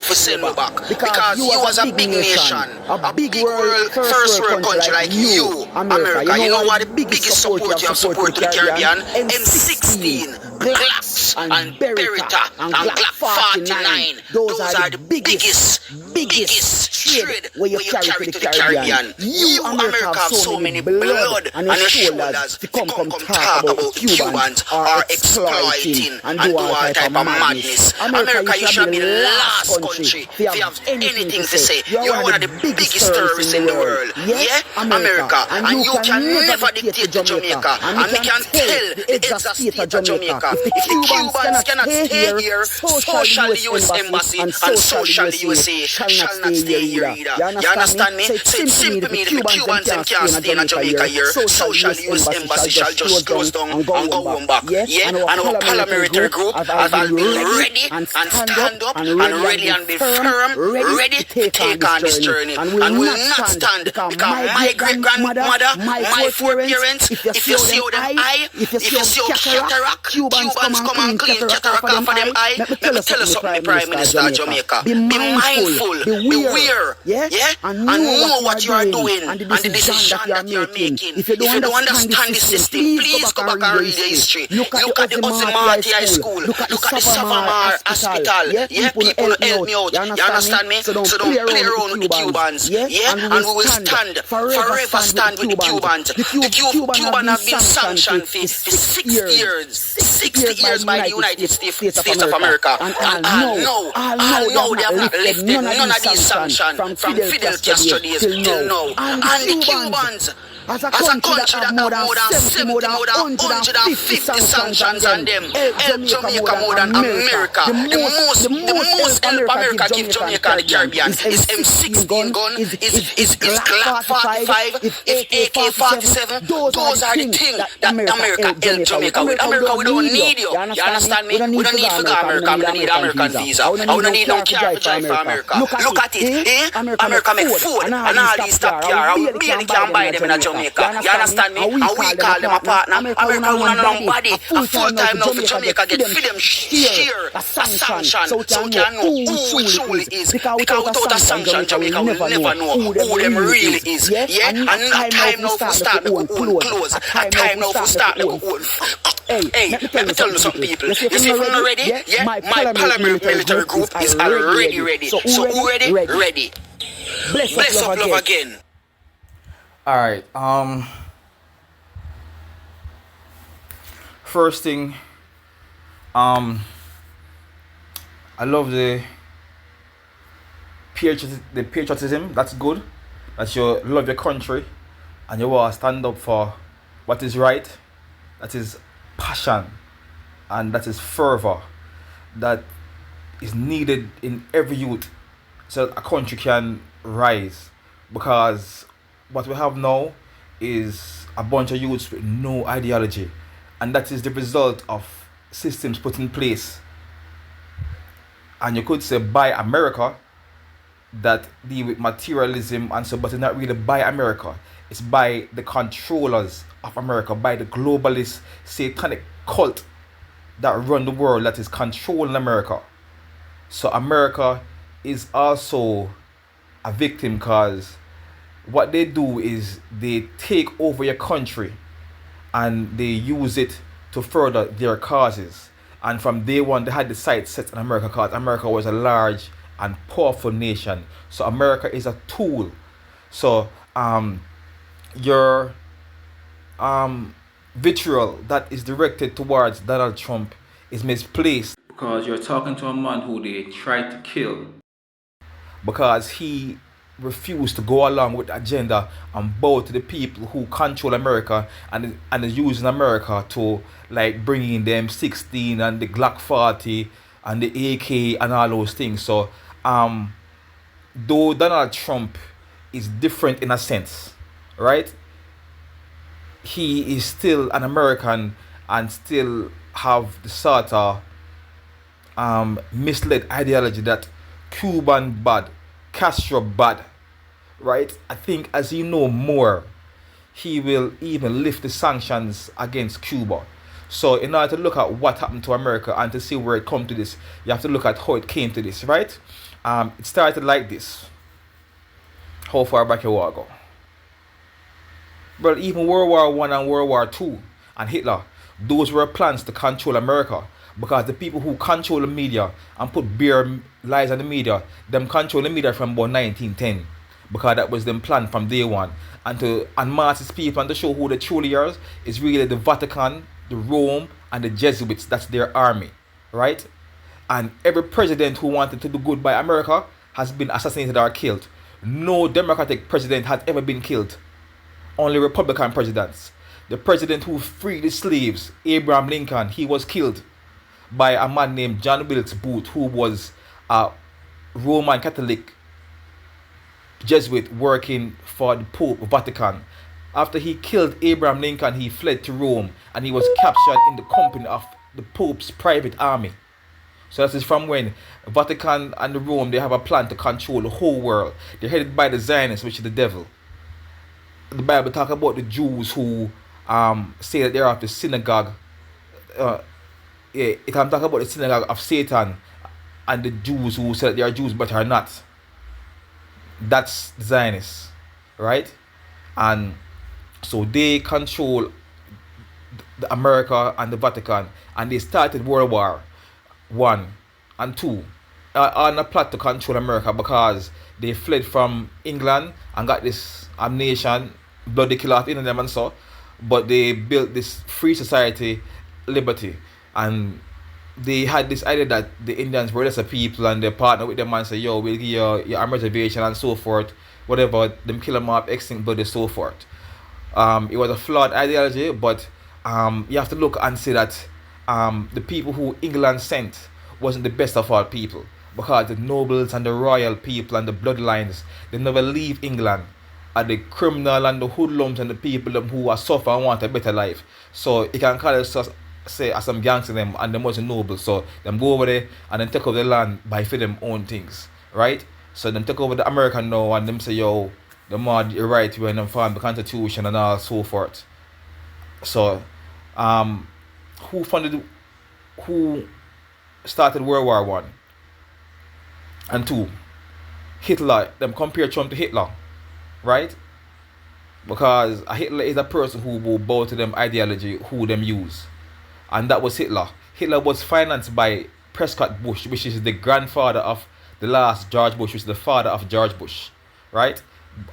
for send me back because you was a big nation, a big world, first world country like you, America. You know what the biggest support you have support to the Caribbean? M16, Glocks and Beretta and Glock 49. Those are the biggest trade where you carry to the Caribbean. You, America, have so many blood on your shoulders to come talk about Cubans are exploiting and do all type of madness. America, you should be the last country if you have anything to say. You're one of the biggest terrorists in the world. Yeah, America. And you can never dictate to Jamaica. And we can tell the exact state of Jamaica. If the Cubans cannot stay here, so shall the US Embassy and so shall the USA shall not stay here either. You understand me? So it's simple me, the Cubans them can't stay in Jamaica here, so shall the US Embassy shall just close down and go home back. Yeah, and our paramilitary group has been ready and stand up and ready and be firm, ready to take on this journey. And will not stand because my great-grandmother, my foreparents, if you see how them eye, if you see how cataract, Cubans come and clean cataract off of them eye, let me tell you something, the Prime Minister of Jamaica. Be mindful, beware, yeah? And know what you are doing and the decision that you are making. If you don't understand the system, please go back and read the history. Look at the Ozimati High School, look at the Savamar Hospital. Yeah, people help me out. You understand me? So don't play around with the Cubans. Yeah, and we will stand, forever stand with the Cubans. The Cubans have been sanctioned for 6 years. 60 years by the United States of America. And now they have not lifted none of these sanctions from Fidel Castro days till now. And the Cubans, as a country that have more than 150 sanctions on them, help Jamaica more than America. The most help America give Jamaica and the Caribbean is M16 gun, is Glock 45, is AK-47. Those are the things that America help Jamaica with. America, we don't need you. You understand me? We don't need to go America. We don't need American visa. We don't need no car to drive for America. Look at it, eh? America make food and all these top cars. We barely can buy them in Jamaica. You understand me? And we call them a partner. America won't know nobody. A full-time now for Jamaica get for them share a sanction. So we can know who it truly is. Because without a sanction, Jamaica will never know who them really is. Yeah? And not time now for start to own clothes. A time now for start to own. Hey, let me tell you some people. You see if you're not ready? Yeah? My paramilitary group is already ready. So who ready? Ready. Bless up love again. Alright, first thing, I love the patriotism. That's good, that you love your country and you want to stand up for what is right. That is passion and that is fervor that is needed in every youth so that a country can rise. Because what we have now is a bunch of youths with no ideology, and that is the result of systems put in place. And you could say by America that deal with materialism and so, but it's not really by America. It's by the controllers of America, by the globalist satanic cult that run the world, that is controlling America. So America is also a victim, because what they do is they take over your country and they use it to further their causes. And from day one, they had the sights set on America because America was a large and powerful nation. So America is a tool. So your vitriol that is directed towards Donald Trump is misplaced, because you're talking to a man who they tried to kill because he refused to go along with the agenda and bow to the people who control America and is using America to like bring in the M16 and the Glock 40 and the AK and all those things. So though Donald Trump is different in a sense, right? He is still an American and still have the sort of misled ideology that Cuban bad, Castro bad, right? I think as you know more, he will even lift the sanctions against Cuba. So in order to look at what happened to America and to see where it come to this, you have to look at how it came to this, right? It started like this. How far back you want to go? But even World War One and World War Two and Hitler, those were plans to control America, because the people who control the media and put bare lies on the media, them control the media from about 1910, because that was them plan from day one. And to unmask these people and to show who the truly are is really the Vatican, the Rome, and the Jesuits. That's their army, right? And every president who wanted to do good by America has been assassinated or killed. No Democratic president has ever been killed. Only Republican presidents. The president who freed the slaves, Abraham Lincoln, he was killed by a man named John Wilkes Booth, who was a Roman Catholic Jesuit working for the Pope Vatican. After he killed Abraham Lincoln, he fled to Rome and he was captured in the company of the Pope's private army. So that is from when Vatican and the Rome, they have a plan to control the whole world. They're headed by the Zionists, which is the devil. The Bible talk about the Jews who say that they're of the synagogue. It can talk about the synagogue of Satan, and the Jews who say that they are Jews but are not. That's the Zionists, right? And so they control the America and the Vatican, and they started World War One and Two on a plot to control America, because they fled from England and got this nation, bloody kill off in them and so, but they built this free society, liberty, and they had this idea that the Indians were lesser people, and they partner with them and say, yo, we'll give you your arm reservation and so forth, whatever, them kill them off, extinct blood and so forth. It was a flawed ideology, but you have to look and see that the people who England sent wasn't the best of all people, because the nobles and the royal people and the bloodlines, they never leave England, are the criminal and the hoodlums and the people who are suffer and want a better life. So you can call it, say, as some gangs in them, and them was noble. So them go over there and then take over the land by for them own things, right? So them take over the American now and them say, yo, the more the right way, and them form the constitution and all so forth. So who started World War One and Two? Hitler. Them compare Trump to Hitler, right? Because a Hitler is a person who will bow to them ideology, who them use. And that was Hitler. Hitler was financed by Prescott Bush, which is the grandfather of the last George Bush, which is the father of George Bush, right?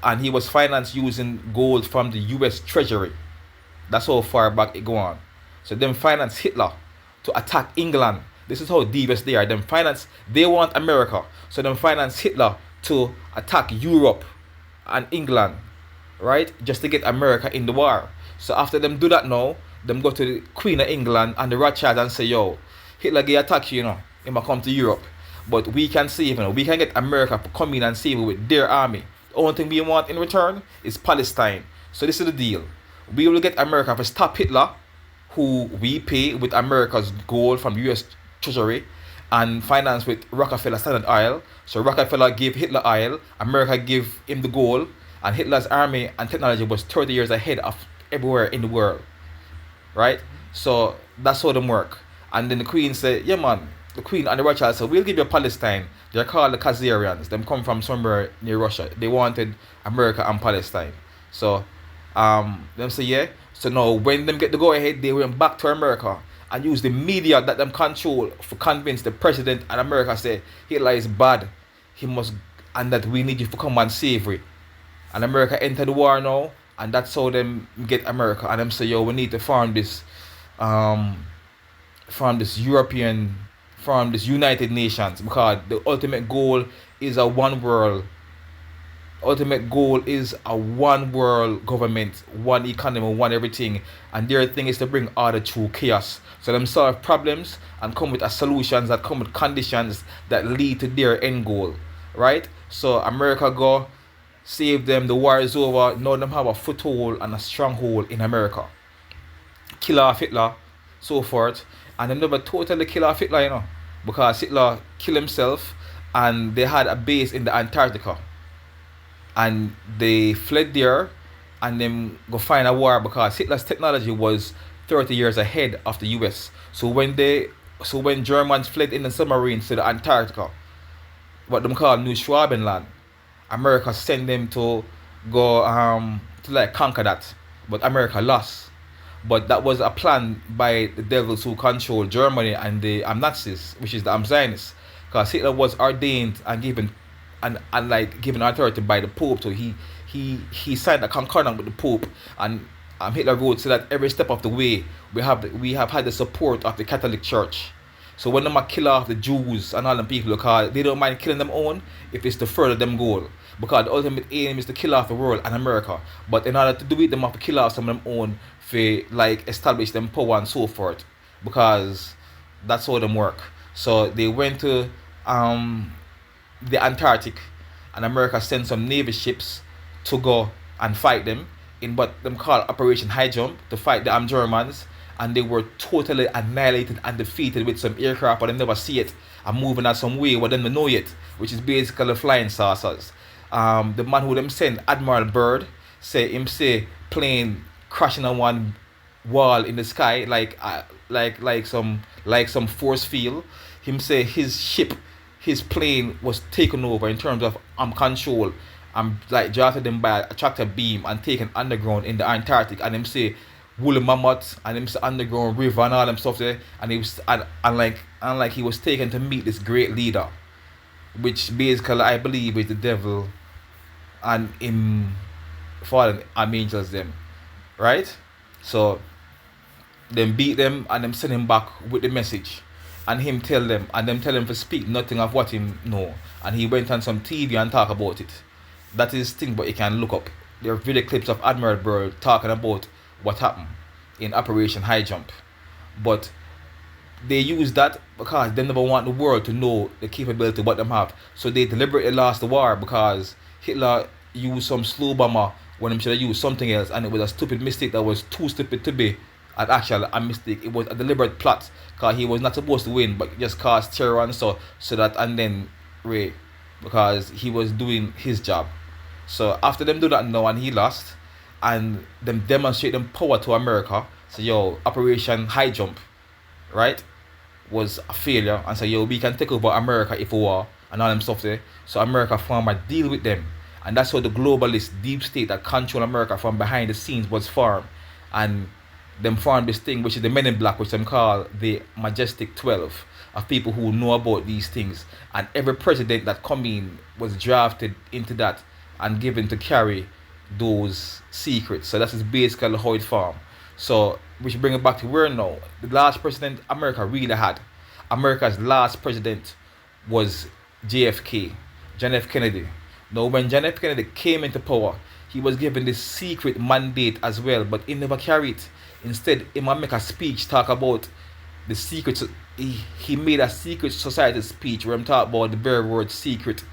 And he was financed using gold from the US Treasury. That's how far back it go on. So them finance Hitler to attack England. This is how devious they are. They want America. So them finance Hitler to attack Europe and England, right? Just to get America in the war. So after them do that now, them go to the Queen of England and the Rothschilds and say, yo, Hitler get attack you, he might come to Europe. But we can save him. We can get America to come in and save him with their army. The only thing we want in return is Palestine. So this is the deal. We will get America to stop Hitler, who we pay with America's gold from the US Treasury and finance with Rockefeller Standard Oil. So Rockefeller gave Hitler oil, America gave him the gold, and Hitler's army and technology was 30 years ahead of everywhere in the world. Right? So that's how them work. And then the Queen said, yeah man, the Queen and the Rothschild said, we'll give you Palestine. They're called the Khazarians. Them come from somewhere near Russia. They wanted America and Palestine. So them say yeah. So now when them get the go ahead, they went back to America and use the media that them control to convince the president and America say Hitler is bad. He must, and that we need you to come and save we. And America entered the war now, and that's how them get America. And them say, yo, we need to form this United Nations, because the ultimate goal is a one world. Ultimate goal is a one world government, one economy, one everything. And their thing is to bring order through chaos. So them solve problems and come with solutions that come with conditions that lead to their end goal. Right? So America go save them, the war is over. Now them have a foothold and a stronghold in America. Kill off Hitler, so forth. And them never totally kill off Hitler, because Hitler killed himself and they had a base in the Antarctica. And they fled there and then go find a war, because Hitler's technology was 30 years ahead of the US. So when Germans fled in the submarines to the Antarctica, what them call New Schwabenland. America sent them to go to like conquer that, but America lost. But that was a plan by the devils who control Germany and the Nazis, which is the Zionists, because Hitler was ordained and given and like given authority by the Pope. So he signed a concordance with the Pope, and Hitler wrote so that every step of the way we have had the support of the Catholic Church. So when them kill off the Jews and all them people, because they don't mind killing them own if it's to further them goal. Because the ultimate aim is to kill off the world and America. But in order to do it, them have to kill off some of them own for like establish them power and so forth. Because that's how them work. So they went to the Antarctic, and America sent some Navy ships to go and fight them in what them call Operation High Jump to fight the Germans, and they were totally annihilated and defeated with some aircraft, but they never see it and moving at some way what them know yet, which is basically flying saucers. The man who them sent, Admiral Byrd, say plane crashing on one wall in the sky like some force field. Him say his plane was taken over in terms of control, like drafted them by a tractor beam and taken underground in the Antarctic, and him say woolly mammoth and him say underground river and all them stuff there, and he was and he was taken to meet this great leader, which basically I believe is the devil and him fallen angels them, right? So them beat them and them send him back with the message, and him tell them to speak nothing of what him know, and he went on some TV and talk about it. That is thing, but you can look up. There are video clips of Admiral Byrd talking about what happened in Operation High Jump. But they use that because they never want the world to know the capability of what them have. So they deliberately lost the war because Hitler used some slow bomber when he should have used something else, and it was a stupid mistake that was too stupid to be an actual a mistake. It was a deliberate plot because he was not supposed to win, but just caused terror and so that, and then Ray, because he was doing his job. So after them do that now and he lost, and them demonstrate them power to America. So yo, Operation High Jump, right, was a failure, and so yo, we can take over America if we war and all them stuff there. So America formed a deal with them, and that's how the globalist deep state that control America from behind the scenes was formed, and them formed this thing which is the Men in Black, which them call the Majestic 12 of people who know about these things, and every president that come in was drafted into that and given to carry those secrets. So that is basically how it formed. So we should bring it back to where now. The last president America really had. America's last president was JFK, John F. Kennedy. Now when John F. Kennedy came into power, he was given this secret mandate as well, but he never carried it. Instead, he might make a speech talk about the secret. He made a secret society speech where he talk about the very word secret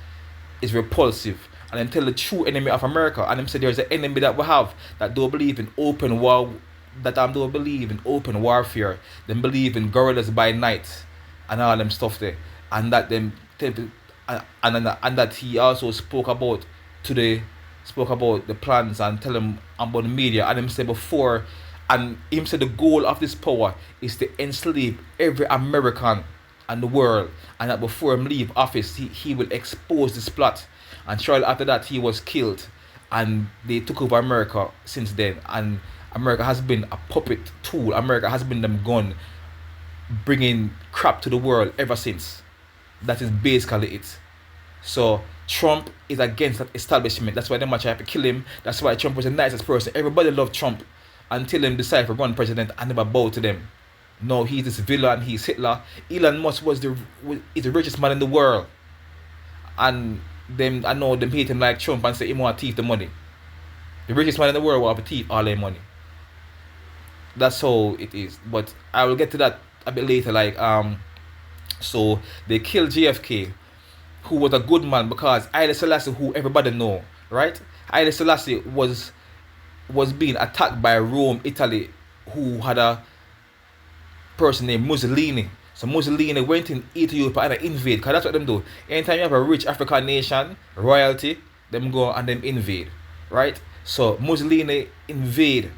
is repulsive, and then tell the true enemy of America, and him say there's an enemy that we have that don't believe in open war, that don't believe in open warfare, them believe in guerrillas by night and all them stuff there, and that them and that he also spoke about the plans and tell them about the media, and him say before, and him said the goal of this power is to enslave every American and the world, and that before him leave office he will expose this plot. And shortly after that he was killed, and they took over America since then, and America has been a puppet tool. America has been them gun bringing crap to the world ever since. That is basically it. So Trump is against that establishment. That's why they might try to kill him. That's why Trump was the nicest person. Everybody loved Trump until him decide to run president and never bow to them. No, he's this villain, he's Hitler. Elon Musk is the richest man in the world. And them, I know them hate him like Trump and say he want to thief the money. The richest man in the world will have to thief all their money. That's how it is. But I will get to that a bit later. So they killed JFK, who was a good man, because Haile Selassie, who everybody know, right? Haile Selassie was being attacked by Rome, Italy, who had a person named Mussolini. So Mussolini went in Ethiopia and invade, because that's what them do. Anytime you have a rich African nation, royalty, them go and them invade, right? So Mussolini invade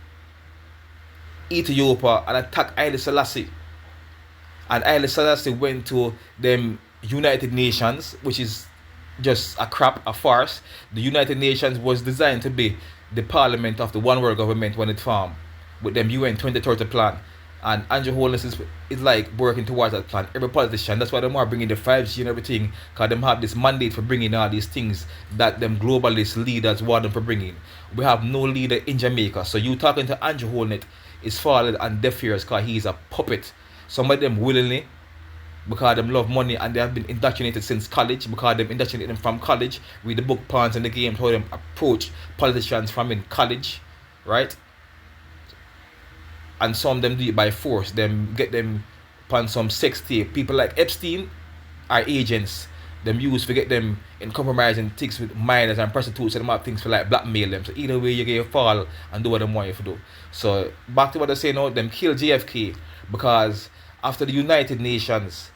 Ethiopia and attack Haile Selassie. And Haile Selassie went to them United Nations, which is just a crap, a farce. The United Nations was designed to be the parliament of the one world government when it formed, with them UN 2030 plan. And Andrew Holness is like working towards that plan. Every politician, that's why them are bringing the 5G and everything, because them have this mandate for bringing all these things that them globalist leaders want them for bringing. We have no leader in Jamaica. So you talking to Andrew Holness is falling on deaf ears because he's a puppet. Some of them willingly, because them love money, and they have been indoctrinated since college, because them indoctrinated them from college, read the book Pawns and the Game, how them approach politicians from in college, right? And some of them do it by force. Them get them upon some sex tape. People like Epstein are agents. Them use to get them in compromising things with minors and prostitutes, and them have things for like blackmail them. So either way you get fall and do what them want you to do. So back to what I say now, them kill JFK because after the United Nations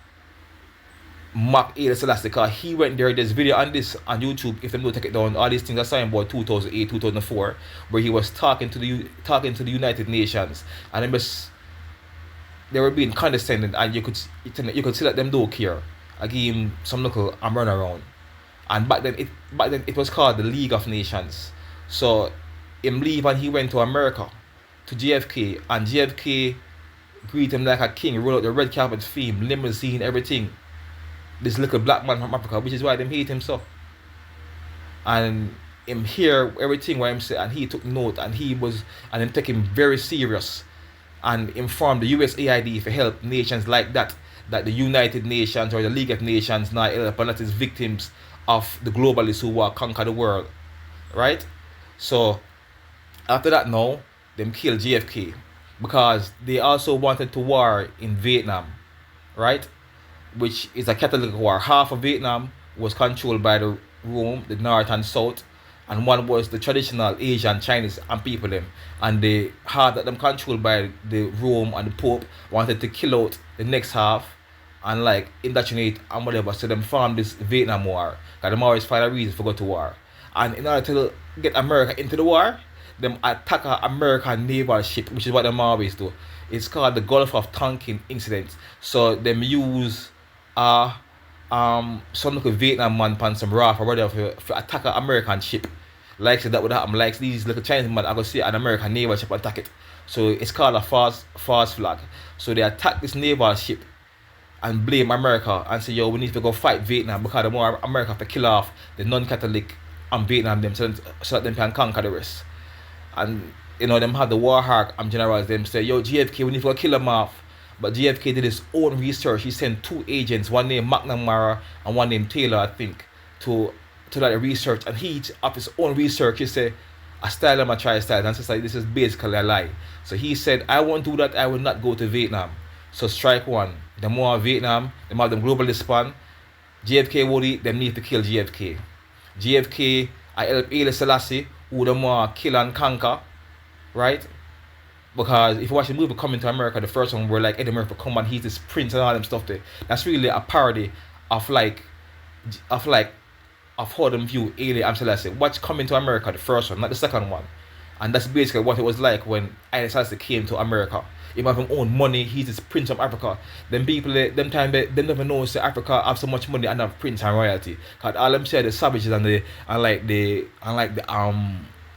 mock Haile Selassie, because he went there. There's video on this on YouTube. If them don't take it down, all these things are signed about 2008, 2004, where he was talking to the United Nations, and they were being condescending, and you could see that them don't care. I give him some local and run around, and back then it was called the League of Nations. So him leave and he went to America, to JFK, and JFK greeted him like a king, rolled out the red carpet for him, limousine, everything. This little black man from Africa, which is why them hate him so. And him hear everything what him say, and he took note, and him take him very serious, and informed the USAID for help nations like that the United Nations or the League of Nations now help, and that is victims of the globalists who want to conquer the world, right? So after that now, them killed JFK because they also wanted to war in Vietnam, right? Which is a Catholic war. Half of Vietnam was controlled by the Rome, the North and South, and one was the traditional Asian, Chinese and people them. And the half that them controlled by the Rome and the Pope wanted to kill out the next half and like indoctrinate and whatever. So them formed this Vietnam War. Because them always find a reason for go to war. And in order to get America into the war, them attack an American naval ship, which is what them always do. It's called the Gulf of Tonkin incident. So them use some little Vietnam man pan some raft or whatever for attack an American ship. Like so that would happen. Like these little Chinese man I go see an American naval ship attack it. So it's called a false flag. So they attack this naval ship and blame America and say, yo, we need to go fight Vietnam because the more America have to kill off the non-Catholic and Vietnam them so that they can conquer the rest. And you know them have the war hawk and generals them say, yo, JFK, we need to go kill them off. But JFK did his own research. He sent 2 agents, one named McNamara and one named Taylor, I think, to that research. And he, of his own research, he said, a style and a try style. And so like, this is basically a lie. So he said, I won't do that. I will not go to Vietnam. So strike one. The more Vietnam, the more them globalist span. JFK would them need to kill JFK. JFK, I help Haile Selassie, who the more kill and conquer, right? Because if you watch the movie Coming to America, the first one where like Eddie Murphy come and he's this prince and all them stuff there, that's really a parody of how them view Haile and Selassie. Watch Coming to America, the first one, not the second one. And that's basically what it was like when Haile Selassie came to America. He have his own money, he's this prince of Africa. Them people, them time they never know say Africa have so much money and have prince and royalty. Cause all them say the savages and the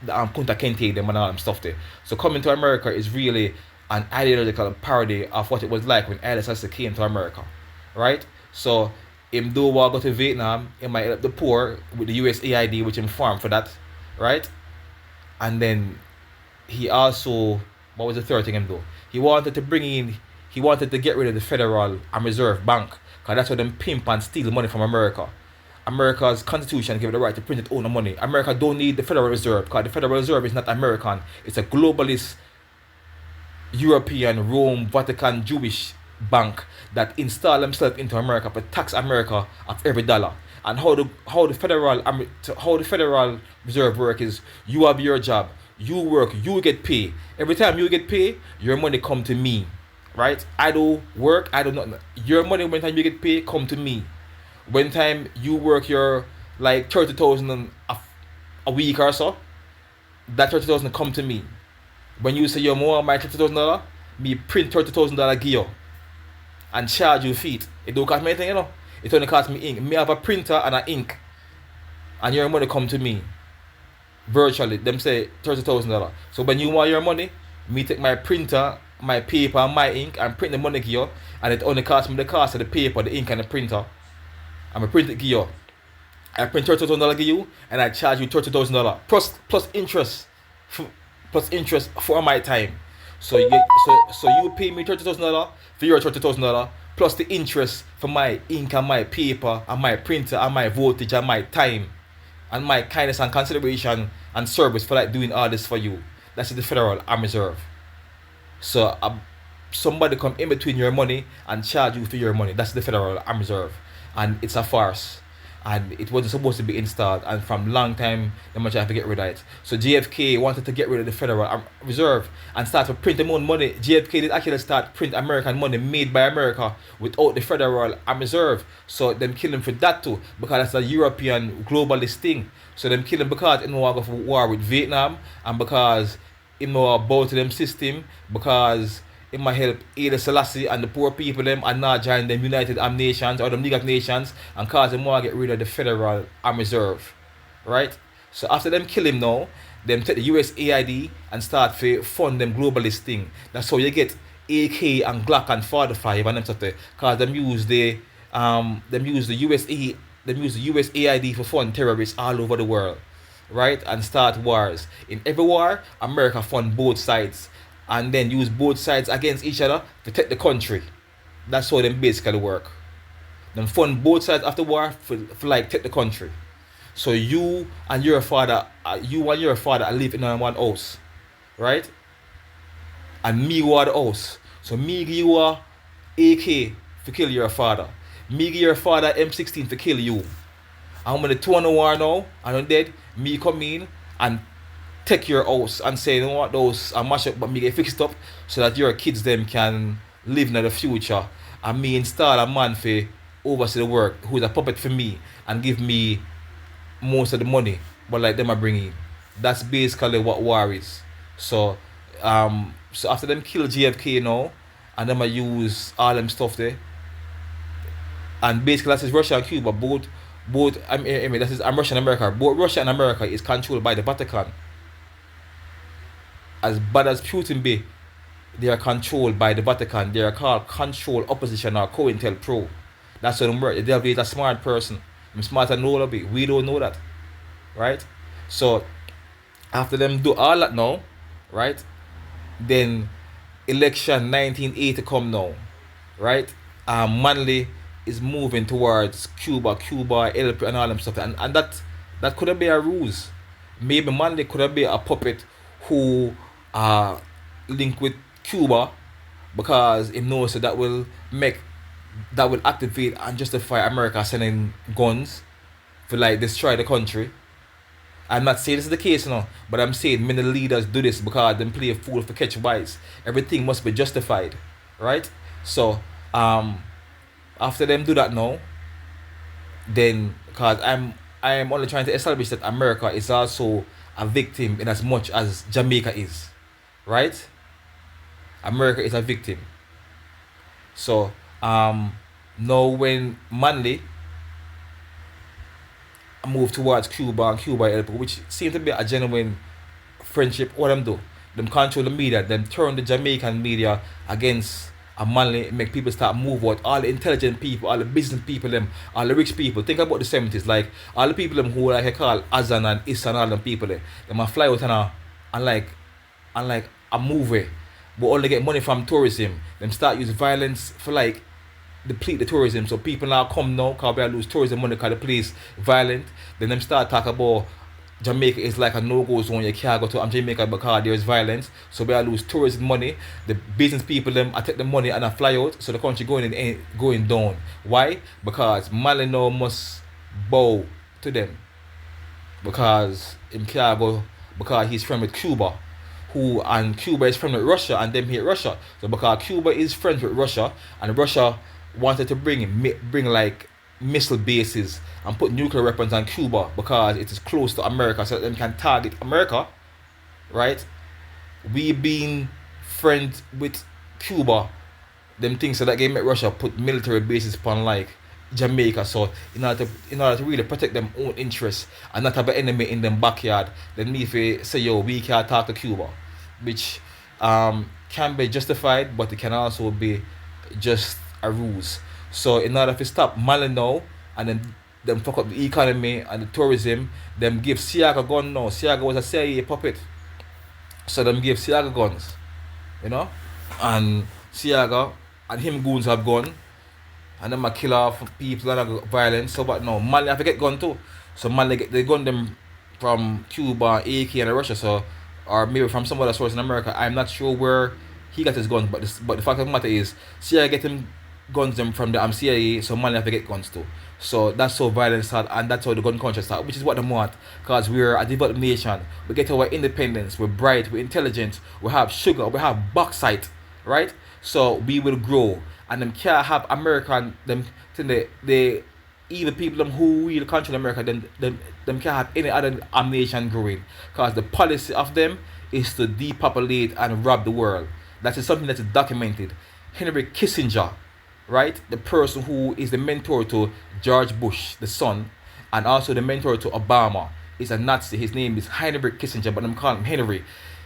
Kunta Kinte them and all them stuff there. So Coming to America is really an ideological parody of what it was like when Haile Selassie came to America, right? So him do want to go to Vietnam, he might help the poor with the USAID, which him farm for that, right? And then he also, what was the third thing him do? He wanted to get rid of the Federal and Reserve Bank, because that's where them pimp and steal money from America. America's constitution gives the right to print its own money. America don't need the Federal Reserve because the Federal Reserve is not American. It's a globalist European, Rome, Vatican, Jewish bank that install themselves into America to tax America of every dollar. And how the Federal Reserve work is, you have your job, you work, you get paid. Every time you get paid, your money come to me, right? I do work, I do nothing. Your money when time you get paid come to me. When time you work your like 30,000 a week or so, that 30,000 come to me. When you say you're more my $30,000, me print $30,000 give you and charge you feet. It don't cost me anything, you know. It only cost me ink. Me have a printer and an ink. and your money come to me virtually, them say $30,000. So when you want your money, me take my printer, my paper, and my ink, and print the money to you, and it only costs me the cost of the paper, the ink, and the printer. I'm gonna print it to you. I print $30,000 to you, and I charge you $30,000 plus interest, plus interest for my time. So you pay me $30,000 for your $30,000 plus the interest for my ink and my paper and my printer and my voltage and my time and my kindness and consideration and service for like doing all this for you. That's the Federal Reserve. So somebody come in between your money and charge you for your money. That's the Federal Reserve, and it's a farce. And it wasn't supposed to be installed, and from long time they might try to get rid of it. So JFK wanted to get rid of the Federal Reserve and start to print their own money. JFK did actually start print American money made by America without the Federal Reserve. So them kill him for that too, because that's a European globalist thing. So them kill him because he know go for war with Vietnam, and because he know about them system, because it might help Haile Selassie and the poor people them and not join them United Nations or the League of Nations and cause them more get rid of the Federal Reserve. Right? So after them kill him now, them take the USAID and start to fund them globalist thing. That's how you get AK and Glock and 45 and them stuff there. Cause them use the USAID for fund terrorists all over the world. Right? And start wars. In every war, America fund both sides, and then use both sides against each other to take the country. That's how them basically work. Them fund both sides after war for like take the country. So you and your father live in one house, right? And me war the house. So me give you a AK to kill your father. Me give your father M16 to kill you. And when the two on the war now and I'm dead, me come in and take your house and say, you know what, those are mash up, but me get fixed up so that your kids them can live in the future. And me install a man for oversee the work who's a puppet for me and give me most of the money, but like them I bring in. That's basically what war is. So so after them kill JFK now, and them I use all them stuff there, and basically that's Russia and Cuba, both I mean that is Russia and America. Both Russia and America is controlled by the Vatican. As bad as Putin be, they are controlled by the Vatican. They are called control opposition or COINTELPRO. That's how they work. The devil is a smart person. I'm smarter than all of it. We don't know that. Right? So after them do all that now, right? Then election 1980 come now. Right? Manley is moving towards Cuba, LP and all them stuff. And that couldn't be a ruse. Maybe Manley could be a puppet who linked with Cuba, because it knows that will activate and justify America sending guns for like destroy the country. I'm not saying this is the case now, but I'm saying many leaders do this because them play a fool for catch wise. Everything must be justified, right? So after them do that now, then because I am only trying to establish that America is also a victim in as much as Jamaica is, right? America is a victim. So now when Manley moved towards Cuba and Cuba, which seemed to be a genuine friendship, what them do? Them control the media, them turn the Jamaican media against a Manley, make people start move out. All the intelligent people, all the business people, them, all the rich people. Think about the 70s, like all the people them who like I call Azan and Isan, all them people them might fly out and like a movie, but only get money from tourism. Them start use violence for like deplete the tourism. So people now come now because we lose tourism money because the place violent. Then them start talk about Jamaica is like a no-go zone. You can't go to Jamaica because there is violence. So we lose tourism money. The business people them I take the money and I fly out. So the country going down. Why? Because Mali now must bow to them. Because him can't go because he's friends with Cuba. And Cuba is friends with Russia and them hate Russia. So because Cuba is friends with Russia and Russia wanted to bring like missile bases and put nuclear weapons on Cuba because it is close to America so that they can target America, right? We being friends with Cuba, them things so that they make Russia put military bases upon like Jamaica. So in order to really protect them own interests and not have an enemy in them backyard, they need to say, yo, we can't talk to Cuba, which can be justified, but it can also be just a ruse. So in order to stop Mali now and then them fuck up the economy and the tourism, them give Siaga gun now. Siaga was a CIA puppet. So them give Siaga guns, you know? And Siaga and him goons have gone and them a kill off people and a violence. So but no, Mali have to get gun too. So Mali get they gun them from Cuba, AK and Russia, so or maybe from some other source in America. I'm not sure where he got his guns, but the fact of the matter is CIA get him guns them from the CIA, so Mali have to get guns too. So that's how violence start and that's how the gun culture start, which is what they want. Cause we're a developed nation. We get our independence, we're bright, we're intelligent, we have sugar, we have bauxite, right? So we will grow. And them can't have American them they even people them who will control America them can't have any other nation growing. Because the policy of them is to depopulate and rob the world. That is something that is documented. Henry Kissinger, right? The person who is the mentor to George Bush, the son, and also the mentor to Obama, is a Nazi. His name is Heinrich Kissinger, but I'm calling him Henry.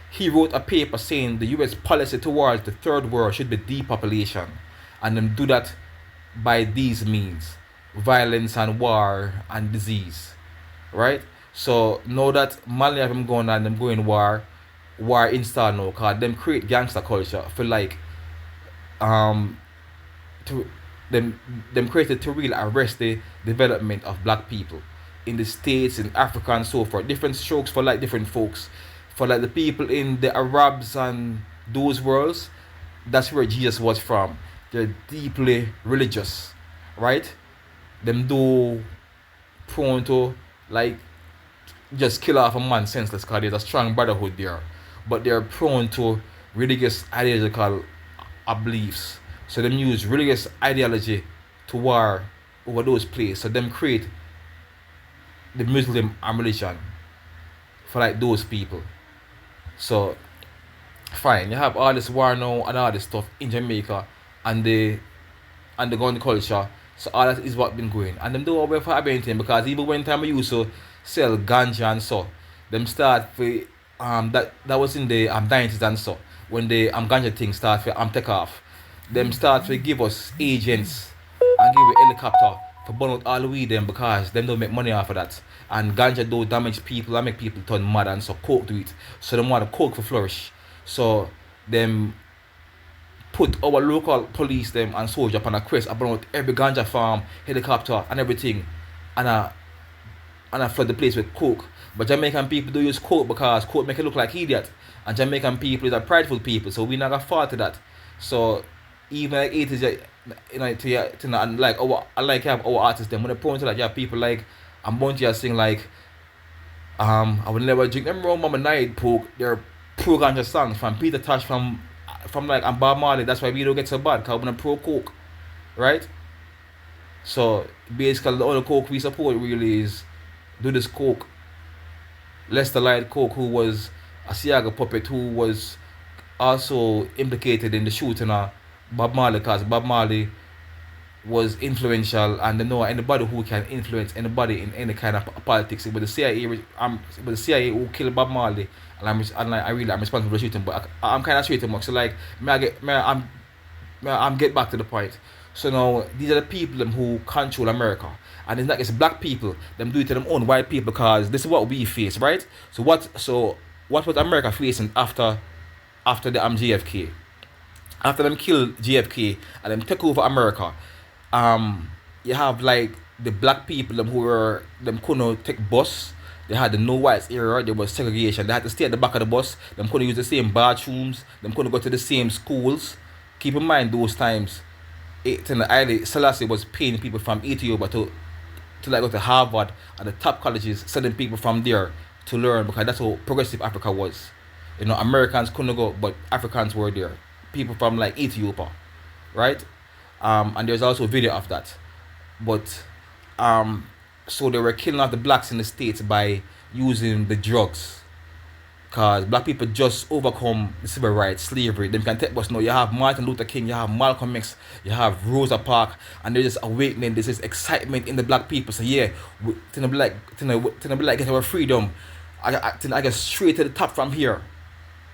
He wrote a paper saying the US policy towards the third world should be depopulation. And them do that by these means: violence and war and disease. Right? So know that Mali have them going and them going war install now, cause them create gangster culture for like um to them created to really arrest the development of black people in the states, in Africa and so forth. Different strokes for like different folks. For like the people in the Arabs and those worlds, that's where Jesus was from. They're deeply religious, right? Them do prone to like just kill off a man senseless because there's a strong brotherhood there. But they're prone to religious ideological beliefs. So them use religious ideology to war over those places. So them create the Muslim religion for like those people. So fine, you have all this war now and all this stuff in Jamaica and the gun culture. So all that is what been going. And them do away for everything because even when time we used to sell ganja and so, them start for that was in the 90s and so when the ganja thing start for take off. Them start to give us agents and give a helicopter for burn out all the weed them because them don't make money off of that. And ganja do damage people and make people turn mad and so coke do it. So them want to coke for flourish. So them put our local police them and soldier up on a quest about every ganja farm, helicopter and everything and I flood the place with coke. But Jamaican people do use coke because coke make it look like idiot. And Jamaican people is a prideful people, so we not gonna fall to that. So even like 80s, and like I like have our artists them when they point to that, you have people like I'm going to sing like I will never drink them rum mama night poke. They're pro ganja songs from Peter Tosh from like and Bob Marley. That's why we don't get so bad because we're pro coke, right? So basically the only coke we support really is do this coke. Lester Light Coke, who was a Siaga puppet, who was also implicated in the shooting of Bob Marley, because Bob Marley was influential, and they know anybody who can influence anybody in any kind of politics. It was the CIA, who killed Bob Marley, and I'm responsible for the shooting. But I'm kind of straight much. So like, I'm get back to the point. So now these are the people who control America, and it's not just black people. Them do it to them own white people because this is what we face, right? So what was America facing after the JFK? After them kill JFK and them take over America, you have like the black people them who were them couldn't take bus. They had the no whites era. There was segregation. They had to stay at the back of the bus. Them couldn't use the same bathrooms. Them couldn't go to the same schools. Keep in mind those times. Selassie was paying people from Ethiopia to like go to Harvard and the top colleges, sending people from there to learn because that's how progressive Africa was. You know, Americans couldn't go, but Africans were there. People from like Ethiopia, right? And there's also a video of that. But so they were killing off the blacks in the States by using the drugs. Cause black people just overcome the civil rights, slavery. Them can take us now. You have Martin Luther King, you have Malcolm X, you have Rosa Parks, and there's this awakening, there's this excitement in the black people. So yeah, to be like get our freedom. I get straight to the top from here.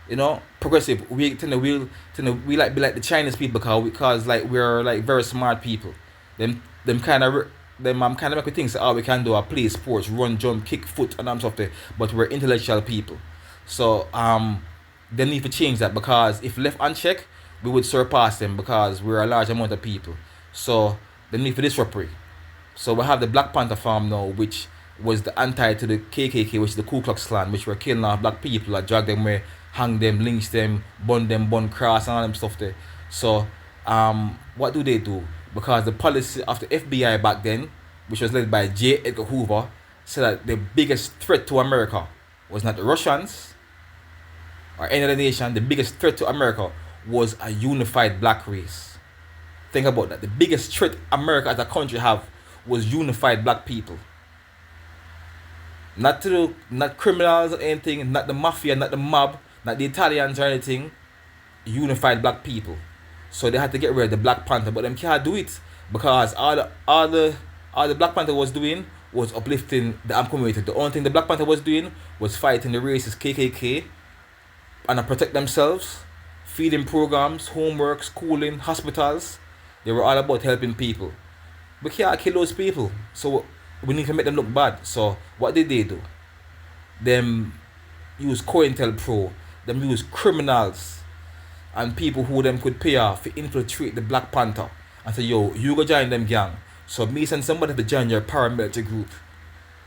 You know, progressive. We like be like the Chinese people because like we're like very smart people. Them kind of kind of make we think so, we can do a play sports, run, jump, kick, foot, and stuff there. But we're intellectual people. So they need to change that, because if left unchecked, we would surpass them because we're a large amount of people. So they need to disrupt. So we have the Black Panther Farm now, which was the anti to the KKK, which is the Ku Klux Klan, which were killing off black people, like drag them away, hang them, lynch them, burn cross, and all them stuff there. So what do they do? Because the policy of the FBI back then, which was led by J. Edgar Hoover, said that the biggest threat to America was not the Russians or any other nation. The biggest threat to America was a unified black race. Think about that. The biggest threat America as a country have was unified black people. Not criminals or anything, not the mafia, not the mob, not the Italians or anything. Unified black people. So they had to get rid of the Black Panther, but them can't do it because all the Black Panther was doing was uplifting the community. The only thing the Black Panther was doing was fighting the racist KKK and protect themselves, feeding programs, homework, schooling, hospitals. They were all about helping people. We can't kill those people, so we need to make them look bad. So what did they do? Them use COINTELPRO, them use criminals and people who them could pay off to infiltrate the Black Panther and say, yo, you go join them gang. So me send somebody to join your paramilitary group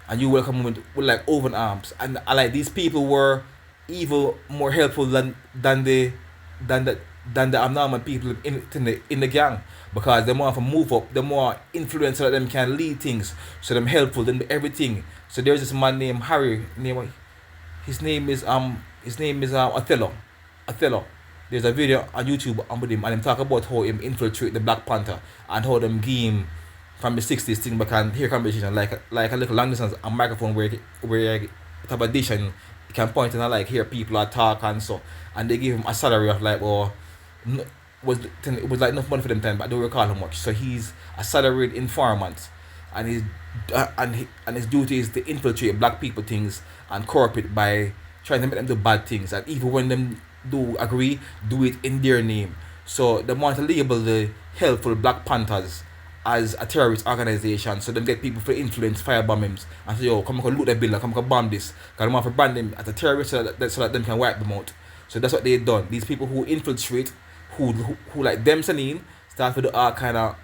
and you will come with like open arms. And like these people were even more helpful than the abnormal people in the gang, because they more to move up, the more influence so that them can lead things, so them helpful than everything. So there's this man named Harry, his name is Othello. There's a video on YouTube with him, and him talk about how him infiltrate the Black Panther and how them game from the 60s thing, but can hear conversation like a little long distance a microphone where you have a dish and you can point and like hear people are talk and so, and they give him a salary of like it was like enough money for them time, but I don't recall how much. So he's a salaried informant, and his duty is to infiltrate black people things and corporate by trying to make them do bad things, and even when them do agree, do it in their name. So they want to label the helpful Black Panthers as a terrorist organization, so them get people for influence fire bombings and say, yo, come and loot the building, come and bomb this, because they want to brand them as a terrorist so that them can wipe them out. So that's what they done. These people who infiltrate, who like them Celine, start with all kind of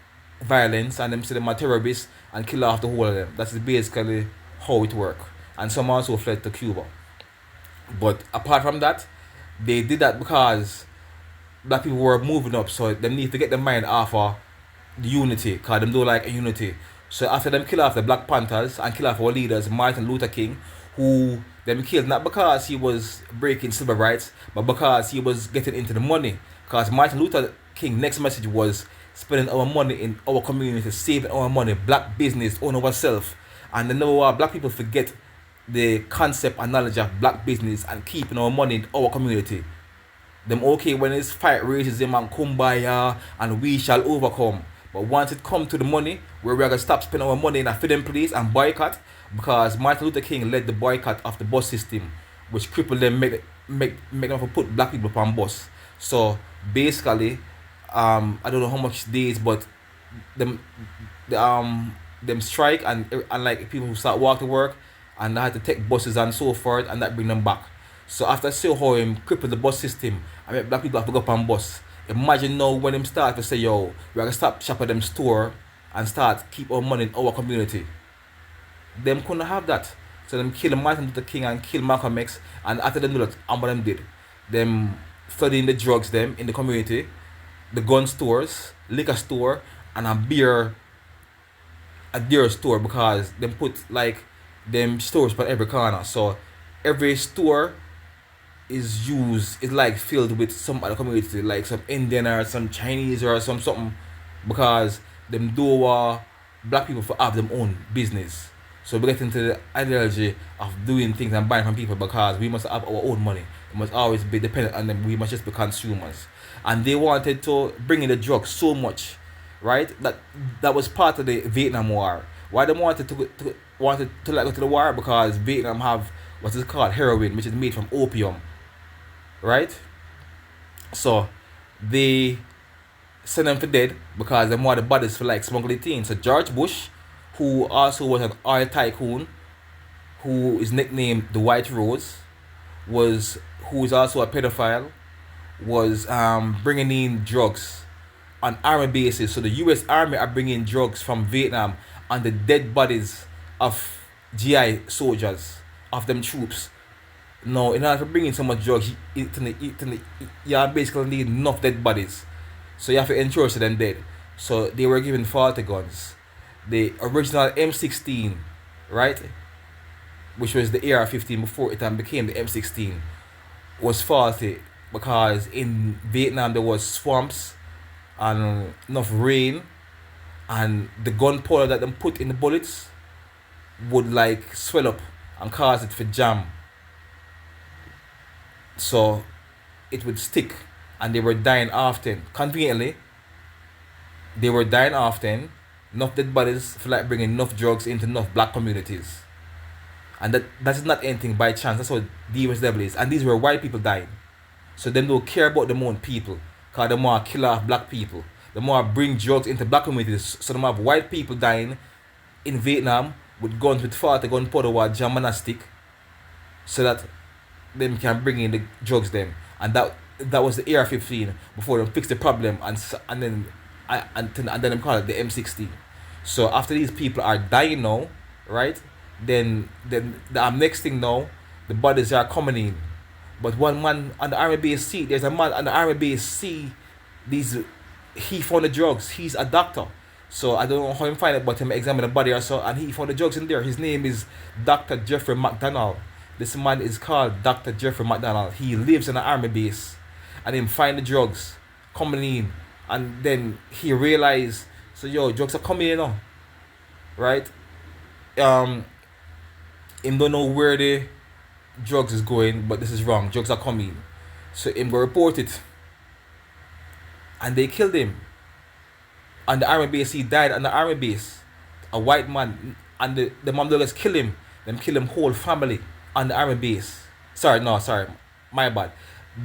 violence, and them say them are terrorists and kill off the whole of them. That's basically how it works. And some also fled to Cuba. But apart from that, they did that because black people were moving up, so they need to get their mind off of the unity, because them don't like a unity. So after them kill off the Black Panthers and kill off our leaders, Martin Luther King, who them killed not because he was breaking civil rights, but because he was getting into the money. Because Martin Luther King next message was spending our money in our community, saving our money, black business, own ourselves. And then black people forget the concept and knowledge of black business and keeping our money in our community. Them okay when it's fight racism and kumbaya and we shall overcome. But once it come to the money, where we're gonna stop spending our money in a feeding place and boycott, because Martin Luther King led the boycott of the bus system, which crippled them, make them put black people on bus. So basically, I don't know how much days, but them strike and like people who start walk to work, and they had to take buses and so forth, and that bring them back. So after see how him cripple the bus system, I mean black people have to go up on bus. Imagine now when them start to say, yo, we're gonna stop shop at them store and start keep our money in our community. Them couldn't have that. So them kill Martin Luther King and kill Malcolm X, and after them do that, what them did? Them studying the drugs them in the community, the gun stores, liquor store, and a beer store, because them put like them stores for every corner. So every store is like filled with some other community, like some Indian or some Chinese or something, because them do black people for have them own business. So we get into the ideology of doing things and buying from people because we must have our own money. We must always be dependent on them. We must just be consumers. And they wanted to bring in the drugs so much, right? That was part of the Vietnam War. Why they wanted to like go to the war? Because Vietnam have what is called heroin, which is made from opium, right? So they send them for dead because they want the bodies for like smuggling things. So George Bush, who also was an oil tycoon, who is nicknamed the White Rose, who is also a pedophile, was bringing in drugs on army bases. So the U.S. Army are bringing drugs from Vietnam on the dead bodies of GI soldiers, of them troops. Now, in order to bring in so much drugs, you basically need enough dead bodies. So you have to ensure so them dead. So they were given faulty guns. The original M16, right, which was the AR-15 before it became the M16, was faulty because in Vietnam there was swamps and enough rain, and the gunpowder that them put in the bullets would like swell up and cause it to jam. So it would stick, and they were dying often. Conveniently, they were dying often. Enough dead bodies for like bringing enough drugs into enough black communities. And that is not anything by chance. That's what the US devil is. And these were white people dying. So them don't care about them own people. Because they more kill off black people. They more bring drugs into black communities. So they more have white people dying in Vietnam with guns with 40 gunpowder or jam and a stick. So that them can bring in the drugs them. And that was the AR-15 before they fix the problem and then them call it the M16. So after these people are dying now, right? Then the next thing now, the bodies are coming in. But one man on the army base C, there's a man on the army base C, he found the drugs. He's a doctor. So I don't know how he find it, but him examine the body or so, and he found the drugs in there. His name is Dr. Jeffrey McDonald. This man is called Dr. Jeffrey McDonald. He lives in an army base, and him find the drugs coming in, and then he realized, so yo, drugs are coming in now, right? Him don't know where the drugs is going, but this is wrong. Drugs are coming, so him go report it, and they killed him. On the army base, he died on the army base. A white man, and the Mamlukas kill him. Them kill him whole family on the army base. Sorry, my bad.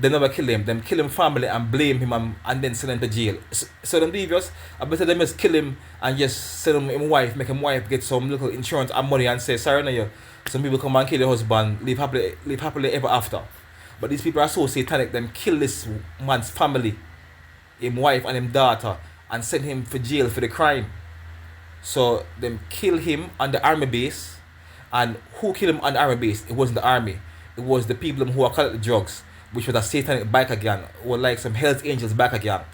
They never kill him. Them kill him family and blame him and then send him to jail. So them devious, I better them just kill him and just send him wife, make him wife get some little insurance and money and say, sorry, no, you. Some people come and kill the husband, live happily ever after. But these people are so satanic. Them kill this man's family, him wife and him daughter, and send him for jail for the crime. So them kill him on the army base. And who killed him on the army base? It wasn't the army. It was the people who are collecting the drugs, which was a satanic biker gang, or like some Hells Angels biker gang.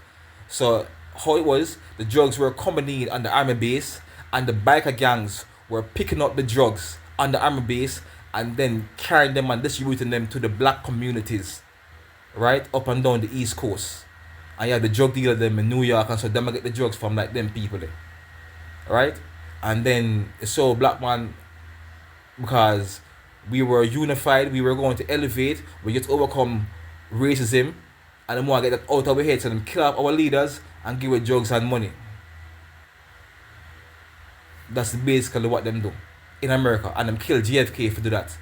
So how it was, the drugs were coming in on the army base, and the biker gangs were picking up the drugs on the army base and then carrying them and distributing them to the black communities, right, up and down the East Coast. And you have the drug dealer them in New York, and so them get the drugs from like them people there, right? And then so black man, because we were unified, we were going to elevate, we get to overcome racism, and the more I get that out of our heads, so them kill off our leaders and give away drugs and money. That's basically what them do in America, and them kill JFK for do that.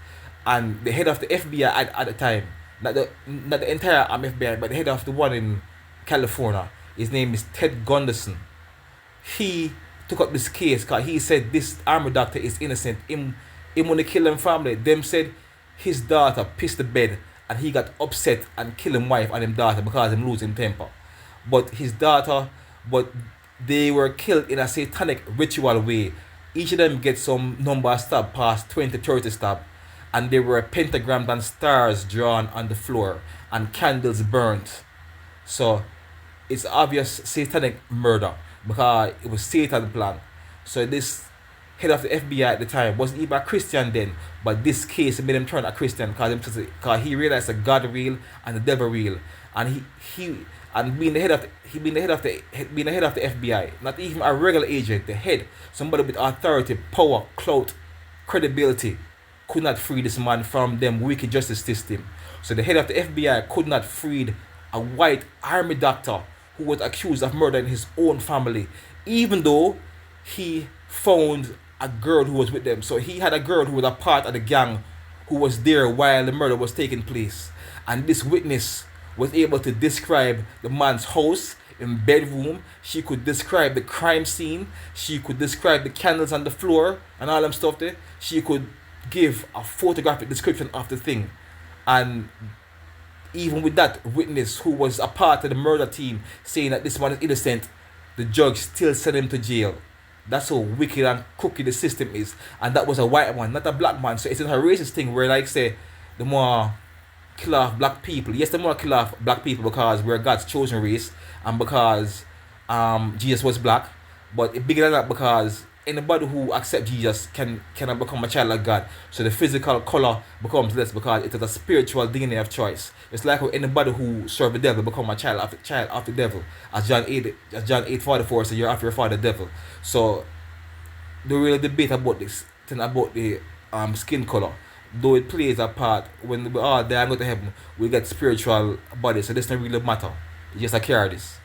And the head of the FBI at the time, not the entire FBI, but the head of the one in California, his name is Ted Gunderson. He took up this case because he said this army doctor is innocent. Him when they kill him family, them said his daughter pissed the bed and he got upset and killed him wife and him daughter because him losing temper. But they were killed in a satanic ritual way. Each of them get some number of stab, past 20, 30 stab, and there were pentagrams and stars drawn on the floor and candles burnt. So it's obvious satanic murder because it was Satan's plan. So this head of the FBI at the time wasn't even a Christian then, but this case made him turn a Christian because he realized that God real and the devil real, and being the head of the FBI, not even a regular agent, the head, somebody with authority, power, clout, credibility could not free this man from them wicked justice system. So the head of the FBI could not free a white army doctor who was accused of murdering his own family, even though he found a girl who was with them. So he had a girl who was a part of the gang who was there while the murder was taking place. And this witness was able to describe the man's house in bedroom. She could describe the crime scene. She could describe the candles on the floor and all them stuff there. She could give a photographic description of the thing. And even with that witness who was a part of the murder team saying that this man is innocent, the judge still sent him to jail. That's how wicked and crooked the system is. And that was a white man, not a black man. So it's a racist thing where, like, say, the more kill off black people. Yes, the more kill off black people because we're God's chosen race and because Jesus was black. But it's bigger than that because anybody who accepts Jesus cannot become a child of God. So the physical color becomes less because it is a spiritual DNA of choice. It's like how anybody who serve the devil become a child of the devil. As John 8:44 says, you're of your father the devil. So the real debate about this thing about the skin color, though it plays a part when we all die and go to heaven, we get spiritual bodies. So this doesn't really matter. It's just a carry this.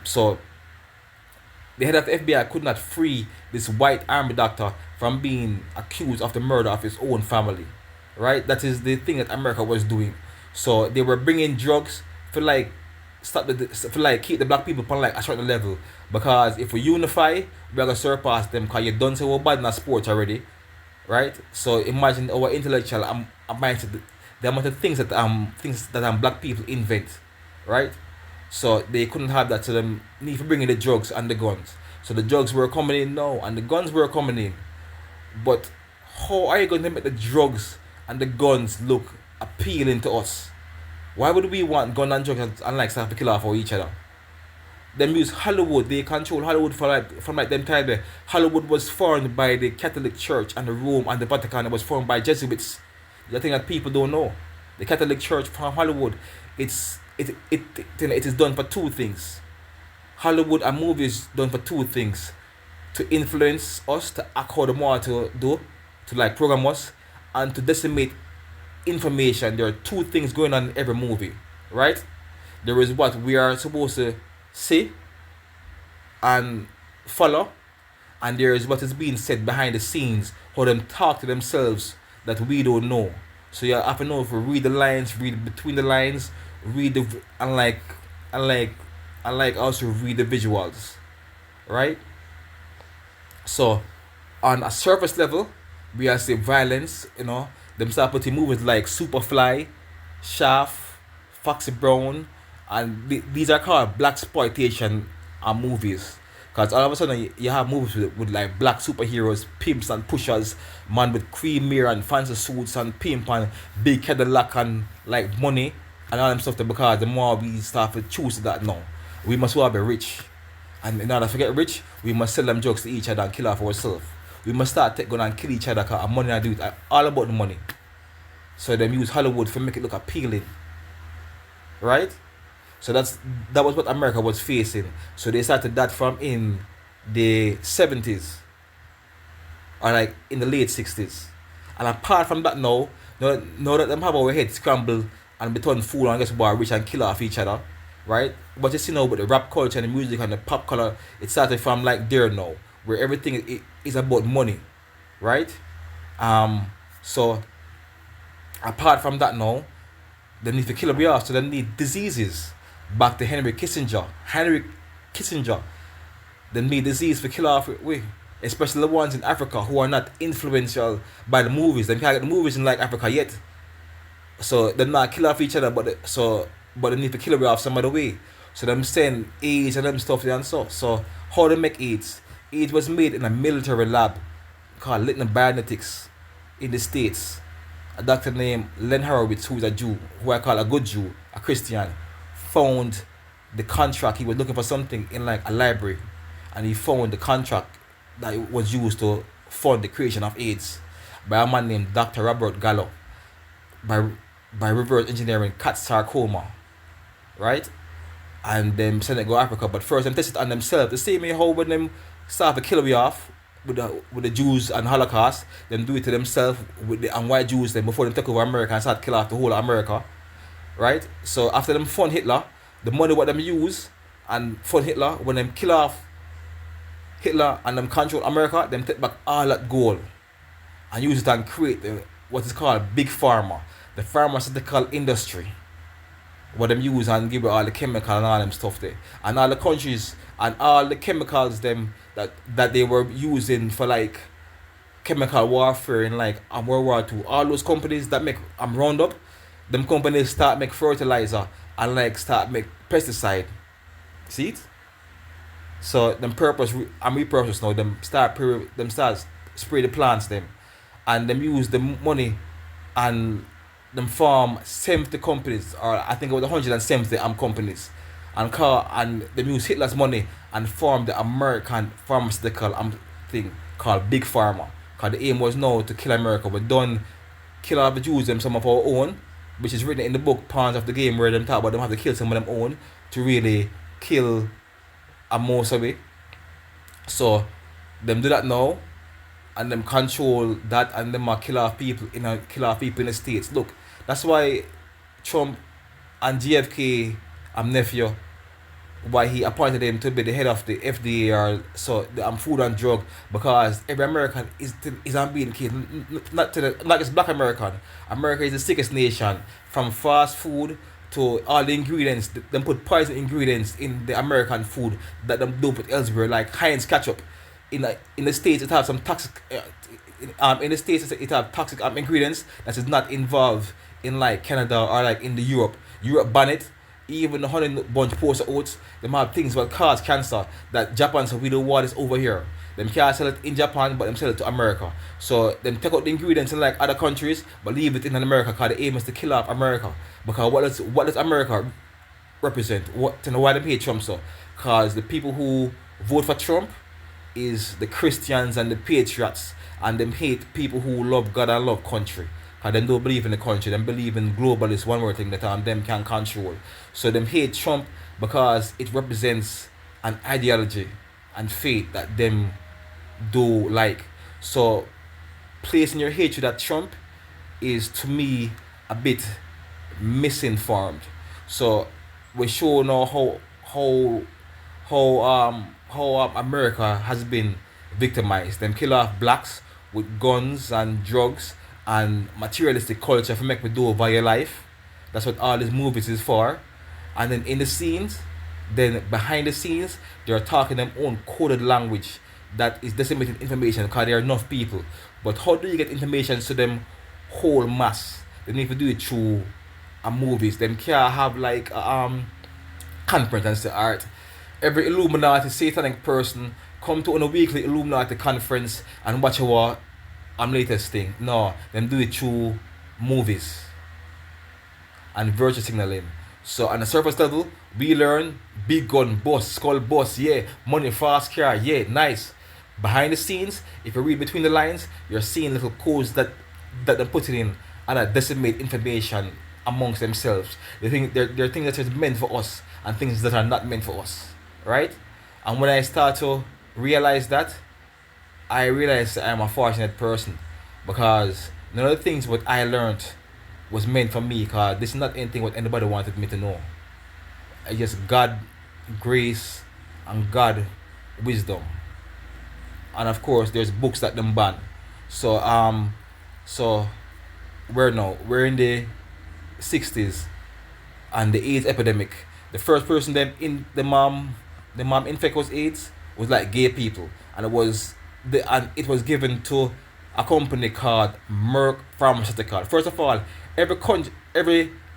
So the head of the FBI could not free this white army doctor from being accused of the murder of his own family, right? That is the thing that America was doing. So they were bringing drugs for like keep the black people on like a certain level, because if we unify, we're gonna surpass them. Cause you done so bad in a sport already, right? So imagine our intellectual mindset, the amount of things that black people invent, right? So they couldn't have that, so them need to bring in the drugs and the guns. So the drugs were coming in now and the guns were coming in. But how are you going to make the drugs and the guns look appealing to us? Why would we want gun and drugs and like stuff to kill off for each other? Them use Hollywood, they control Hollywood from like them time there. Hollywood was formed by the Catholic Church and the Rome and the Vatican. It was formed by Jesuits. The thing that people don't know. The Catholic Church from Hollywood, it is done for two things. Hollywood and movies done for two things: to influence us, to act how the more to do, to like program us, and to decimate information. There are two things going on in every movie, right? There is what we are supposed to see and follow, and there is what is being said behind the scenes, how them talk to themselves that we don't know. So you have to know if you read the lines, read between the lines, read the and like also read the visuals, right? So on a surface level, we have say violence, them start putting movies like Superfly, Shaft, Foxy Brown, and these are called black exploitation movies. Because all of a sudden you have movies with like black superheroes, pimps and pushers, man with cream mirror and fancy suits and pimp and big Cadillac and like money and all them stuff there, because the more we start to choose that now, we must all be rich. And in order to get rich, we must sell them drugs to each other and kill off ourselves. We must start take gun and kill each other because money I do it all about the money. So them use Hollywood to make it look appealing. Right? So that was what America was facing. So they started that from in the 70s or like in the late 60s. And apart from that now that them have our heads scrambled and become fool and just rich and kill off each other, right? But you see now with the rap culture and the music and the pop color, it started from like there now, where everything is about money, right? So apart from that now, they need to kill us off, so they need diseases. Back to Henry Kissinger, they need disease for kill off we, especially the ones in Africa who are not influential by the movies. They can't get the movies in like Africa yet, so they're not kill off each other, but they need to kill away off some other way. So them send AIDS and them stuff and so how they make AIDS? AIDS was made in a military lab called Litton Bionetics in the States. A doctor named Len Horowitz, who is a Jew, who I call a good Jew, a Christian, found the contract. He was looking for something in like a library, and he found the contract that was used to fund the creation of AIDS by a man named Dr. Robert Gallo, by reverse engineering cat sarcoma, right? And them send it go Africa, but first them test it on themselves. The same way how when them start to kill we off, with the Jews and Holocaust, them do it to themselves with the and white Jews them before them take over America and start kill off the whole of America. Right? So after them fund Hitler, the money what them use and fund Hitler, when them kill off Hitler and them control America, them take back all that gold and use it and create what is called big pharma, the pharmaceutical industry. What them use and give it all the chemical and all them stuff there. And all the countries and all the chemicals them that they were using for like chemical warfare in like World War II. All those companies that make Roundup, them companies start make fertilizer and like start make pesticide. See it? So them purpose and repurpose now. Them start spray the plants them, and them use the money and them form 70 companies, or I think it was 170 companies, and them use Hitler's money and form the American pharmaceutical thing called Big Pharma. Cause the aim was now to kill America. We done kill all the Jews them some of our own, which is written in the book Pawns of the Game, where them talk about them have to kill some of them own to really kill a most of it. So them do that now, and them control that, and them kill off people in the States. Look, that's why Trump and JFK nephew, why he appointed him to be the head of the FDA or so the food and drug, because every American is being killed. Not just black American. America is the sickest nation. From fast food to all the ingredients, them put poison ingredients in the American food that them don't put elsewhere, like Heinz ketchup. In the States, it has some toxic. In the States, it have toxic ingredients that is not involved in like Canada or like in the Europe. Europe ban it. Even the honey bunch post oats, them have things that cause cancer that Japan so we don't want this over here. Them can't sell it in Japan, but them sell it to America. So them take out the ingredients in like other countries, but leave it in America, because the aim is to kill off America. Because what does America represent? Why they hate Trump so? Because the people who vote for Trump is the Christians and the patriots, and them hate people who love God and love country. Because them don't believe in the country, them believe in globalist one more thing that them can control. So them hate Trump because it represents an ideology and faith that them do like. So placing your hatred at Trump is to me a bit misinformed. So we show now how America has been victimized. Them kill off blacks with guns and drugs and materialistic culture for make me do over your life. That's what all these movies is for. And then in the scenes, then behind the scenes, they're talking their own coded language that is disseminating information because there are enough people. But how do you get information to them whole mass? They need to do it through movies. Them can't have like conference and say, alright, every Illuminati satanic person come to on a weekly Illuminati conference and watch our latest thing. No, them do it through movies and virtue signaling. So on the surface level, we learn big gun boss, skull boss, yeah, money, fast car, yeah, nice. Behind the scenes, if you read between the lines, you're seeing little codes that they're putting in and that decimate information amongst themselves. They think there are things that are meant for us and things that are not meant for us, right? And when I start to realize that, I realize I'm a fortunate person, because none of the things what I learned was meant for me, because this is not anything what anybody wanted me to know. I just God grace and God wisdom. And of course there's books that them ban. So we're in the 60s and the AIDS epidemic. The first person them in the mom infected was AIDS was like gay people, and it was given to a company called Merck Pharmaceutical. First of all, every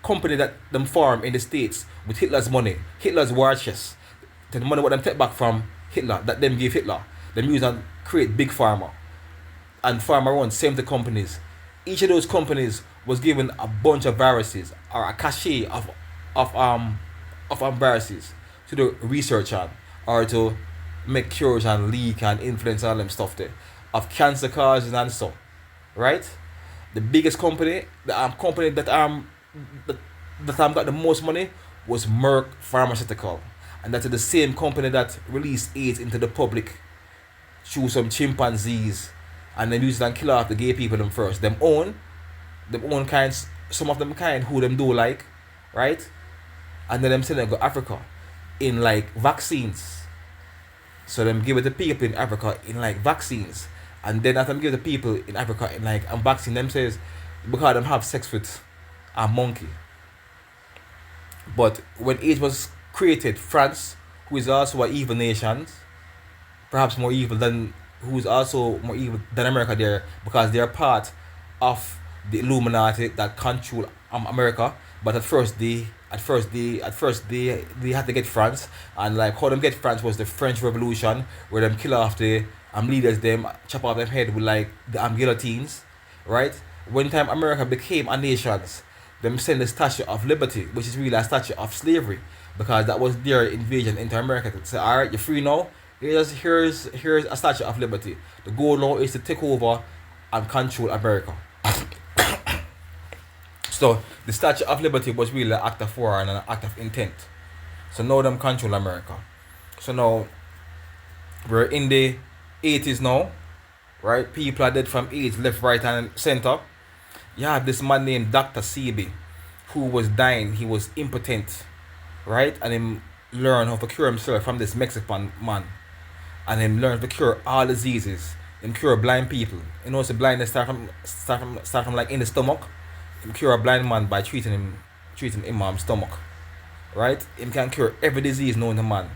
company that them form in the States with Hitler's money, Hitler's war chest, the money what them take back from Hitler that them give Hitler, them use and create big pharma. And pharma runs 70 companies. Each of those companies was given a bunch of viruses or a cache of viruses to do research on, or to make cures and leak and influence all them stuff there of cancer causes and so, right? The biggest company, the company that got the most money was Merck Pharmaceutical, and that's the same company that released AIDS into the public choose some chimpanzees and then use it and kill off the gay people them first. Them own kinds, some of them kind who them do like, right? And then them send them go Africa in like vaccines. So them give it to people in Africa in like vaccines. And then after them give it to people in Africa in like a vaccine, them says because them have sex with a monkey. But when AIDS was created, France, who is also an evil nation, perhaps more evil than who is also more evil than America there, because they are part of the Illuminati that control America. But at first they had to get France, and like how them get France was the French Revolution, where them kill off the leaders, them chop off their head with like the guillotines, right? When time America became a nation, them send the Statue of Liberty, which is really a statue of slavery, because that was their invasion into America. To say, all right, you're free now. Here's a Statue of Liberty. The goal now is to take over and control America. So the Statue of Liberty was really an act of war and an act of intent. So now them control America. So now we're in the 80s now, right? People are dead from AIDS, left, right, and center. You have this man named Dr. Sebi, who was dying. He was impotent, right? And him learned how to cure himself from this Mexican man. And him learned to cure all diseases. Him cure blind people. You know, so blindness start from like in the stomach. Him cure a blind man by treating him stomach, right? Him can cure every disease known to man.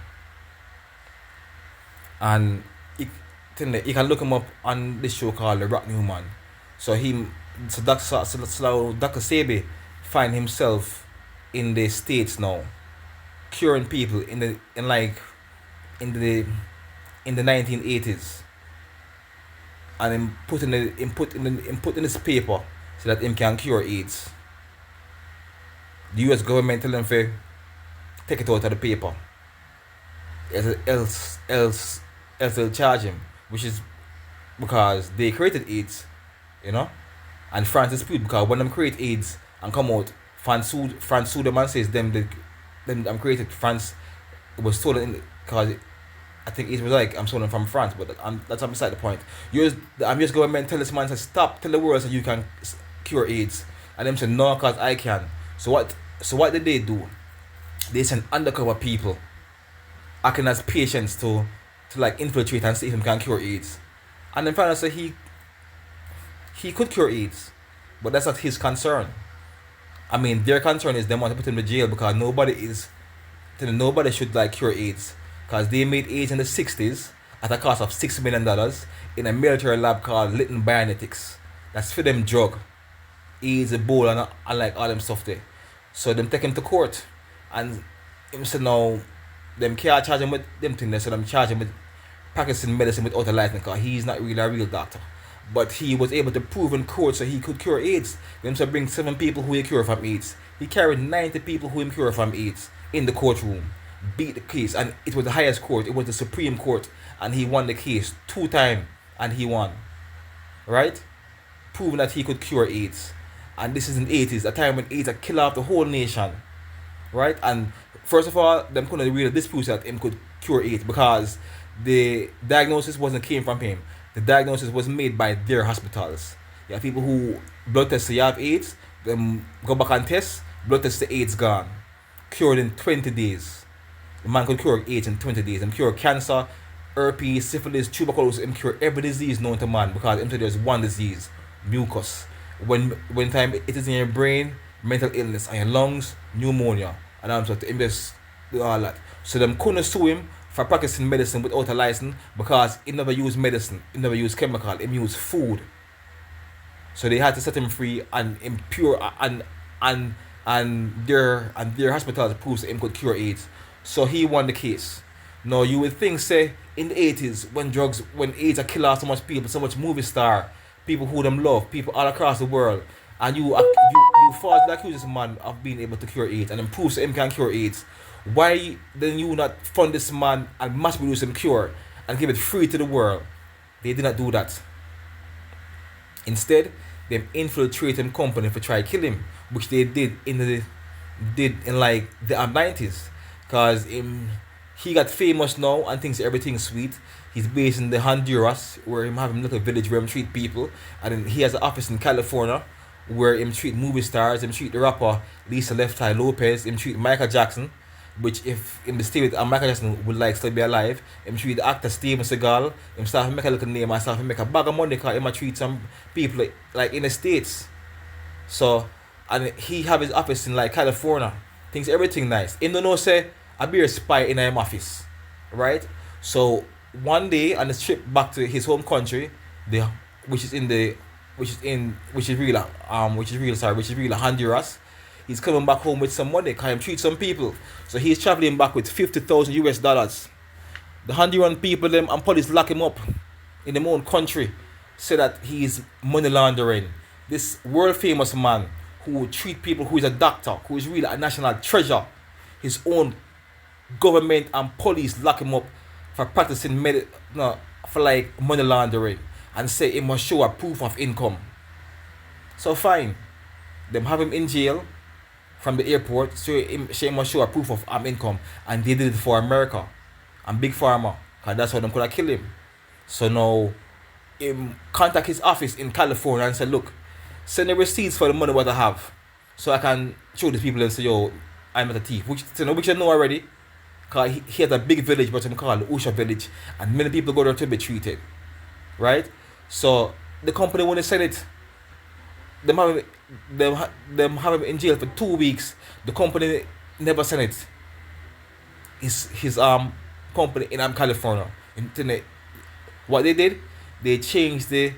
And you can look him up on this show called The Rock Newman. So Dr. Sebi find himself in the States now, curing people in the 1980s, and him put in this paper so that him can cure AIDS. The US government tell him to take it out of the paper, else they'll charge him, which is because they created AIDS, you know. And France dispute because when them create AIDS and come out, France sued them and says them created France. It was stolen in because I think it was like I'm stolen from France, but that's beside the point. I'm just government tell this man to stop, tell the world so you can cure AIDS, and them say no, cause I can. So what did they do? They sent undercover people acting as patients to like infiltrate and see if he can cure AIDS, and then finally say he could cure AIDS, but that's not his concern. I mean, their concern is they want to put him in jail because nobody should like cure AIDS, because they made AIDS in the 60s at a cost of $6 million in a military lab called Litton Bionetics. That's for them drug, AIDS, Ebola, and like all them stuff there. So them take him to court, and him said now them can't charge him with them things. So them charge him with practicing medicine without a license because he's not really a real doctor. But he was able to prove in court so he could cure AIDS. Them to bring 7 people who he cured from AIDS. He carried 90 people who he cured from AIDS in the courtroom, beat the case, and it was the highest court. It was the Supreme Court, and he won the case 2 times, and he won. Right? Proving that he could cure AIDS. And this is in the 80s, a time when AIDS had killed off the whole nation. Right? And first of all, them couldn't really dispute that him could cure AIDS because the diagnosis came from him. The diagnosis was made by their hospitals. You have people who blood test you have AIDS, them go back and test, blood test the AIDS gone. Cured in 20 days. The man could cure AIDS in 20 days. And cure cancer, herpes, syphilis, tuberculosis, and cure every disease known to man, because until there's one disease, mucus. When time it is in your brain, mental illness, and your lungs, pneumonia. And I'm sort of just do all that. So them couldn't sue him for practicing medicine without a license because he never used medicine, he never used chemical, he used food. So they had to set him free and impure and their hospitals proved that him could cure AIDS. So he won the case. Now you would think say in the 80s when AIDS had killed off so much people, so much movie star, people who them love, people all across the world, and you falsely accuse this man of being able to cure AIDS and then proves that him can cure AIDS. Why then you not fund this man and mass produce him cure and give it free to the world? They did not do that. Instead, they infiltrate him company for try kill him, which they did in like the 90s, cause he got famous now and thinks everything's sweet. He's based in the Honduras, where him have a little village where him treat people, and then he has an office in California, where him treat movie stars, him treat the rapper Lisa Left Eye Lopez, him treat Michael Jackson, which if in the state Michael Jackson would like still be alive, him treat the actor Steven Seagal, him start to make a little name and start to make a bag of money because him a treat some people like in the States. So, and he have his office in like California. Thinks everything nice. Him don't know say I be a spy in him office. Right? So one day on his trip back to his home country, the which is real Honduras. He's coming back home with some money, can treat some people. So he's traveling back with $50,000. The Honduran people them and police lock him up in their own country, say that he's money laundering. This world famous man who treat people, who is a doctor, who is really a national treasure, his own government and police lock him up for practicing for like money laundering and say he must show a proof of income. So fine, them have him in jail from the airport, so he must show a proof of income, and they did it for America and Big Pharma, cause that's how them could have killed him. So now him contact his office in California and say, look, send the receipts for the money what I have, so I can show these people and say, yo, I'm at a thief, which you know already, cause he has a big village, but him called the Usha village, and many people go there to be treated, right? So the company when they send it, them have him in jail for 2 weeks. The company never sent it. His company in California. What they did, they changed the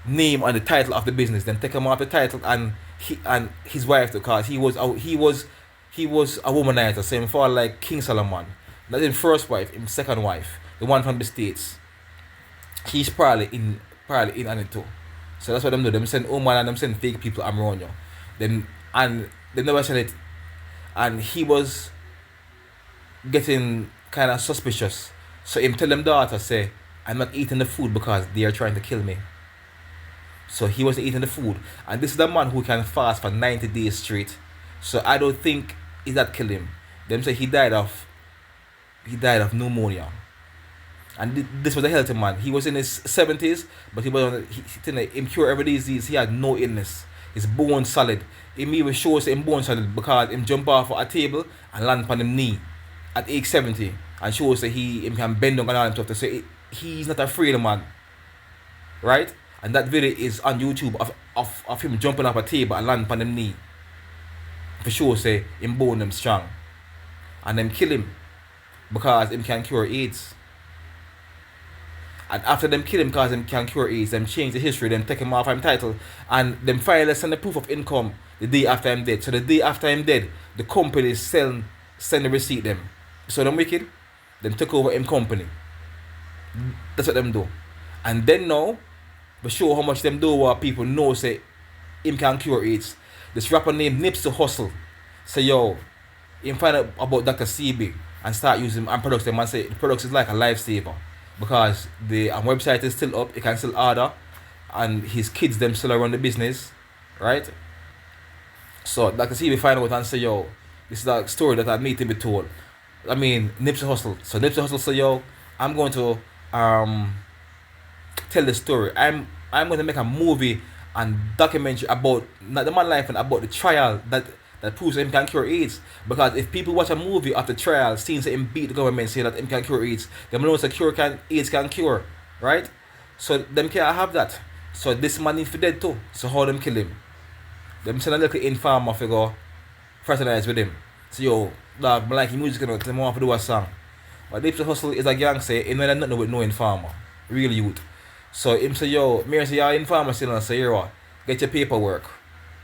name and the title of the business. Then take him off the title and his wife, because he was a womanizer, same for like King Solomon. Not his first wife, his second wife, the one from the States. He's probably in on it too. So that's what them do. Them send woman and them send fake people around you. And they never send it. And he was getting kind of suspicious. So him tell them daughter say, I'm not eating the food because they are trying to kill me. So he wasn't eating the food. And this is the man who can fast for 90 days straight. So I don't think is that kill him. Them say he died of pneumonia. And this was a healthy man. He was in his 70s, but he cured every disease. He had no illness. His bone solid. Him even shows him bone solid because him jump off a table and land on him knee at age 70, and shows that he can bend down and all himself to say he's not afraid of man. Right? And that video is on YouTube of him jumping off a table and land on him knee. For sure say him bone them strong. And them kill him because him can cure AIDS. And after them kill him because him can cure AIDS, them change the history, them take him off him title, and them finally send the proof of income the day after him dead. So the day after him dead, the company send the receipt them. So them wicked, them took over him company. That's what them do. And then now, to show how much them do what people know say him can cure AIDS. This rapper named Nipsey Hussle say, yo, him find out about Dr. CB and start using and products them and say the products is like a lifesaver. Because the website is still up, he can still order, and his kids them still run the business, right? So Dr. CB find out and say, yo, this is a story that I need to be told. I mean, Nipsey Hussle. So Nipsey Hussle say, yo, I'm going to tell the story. I'm going to make a movie and documentary about not the man life and about the trial that proves that him can cure AIDS. Because if people watch a movie of the trial, seeing that him beat the government, say that him can cure AIDS, them know that AIDS can cure, right? So them can't have that. So this man is dead too. So how them kill him? Them send a little informer figure fraternize with him. So yo, dog, I like his music and them want to do a song. But Nipsey Hussle is a gangster, he know nothing with no informer. Real youth. So him say, yo, me say, your informer still and say, here what? Get your paperwork.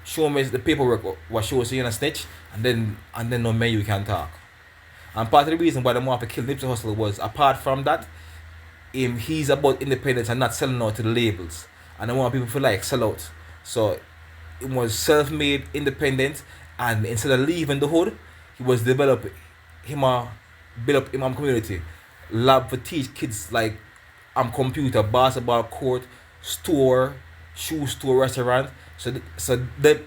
Show me the paperwork what shows you in a snitch, and then no man you can talk. And part of the reason why they want to kill Nipsey Hussle was, apart from that, he's about independence and not selling out to the labels. And I want people to like sell out. So it was self-made, independent, and instead of leaving the hood, he was build up him community. Lab for teach kids like computer, basketball court, store, shoe store, restaurant. So them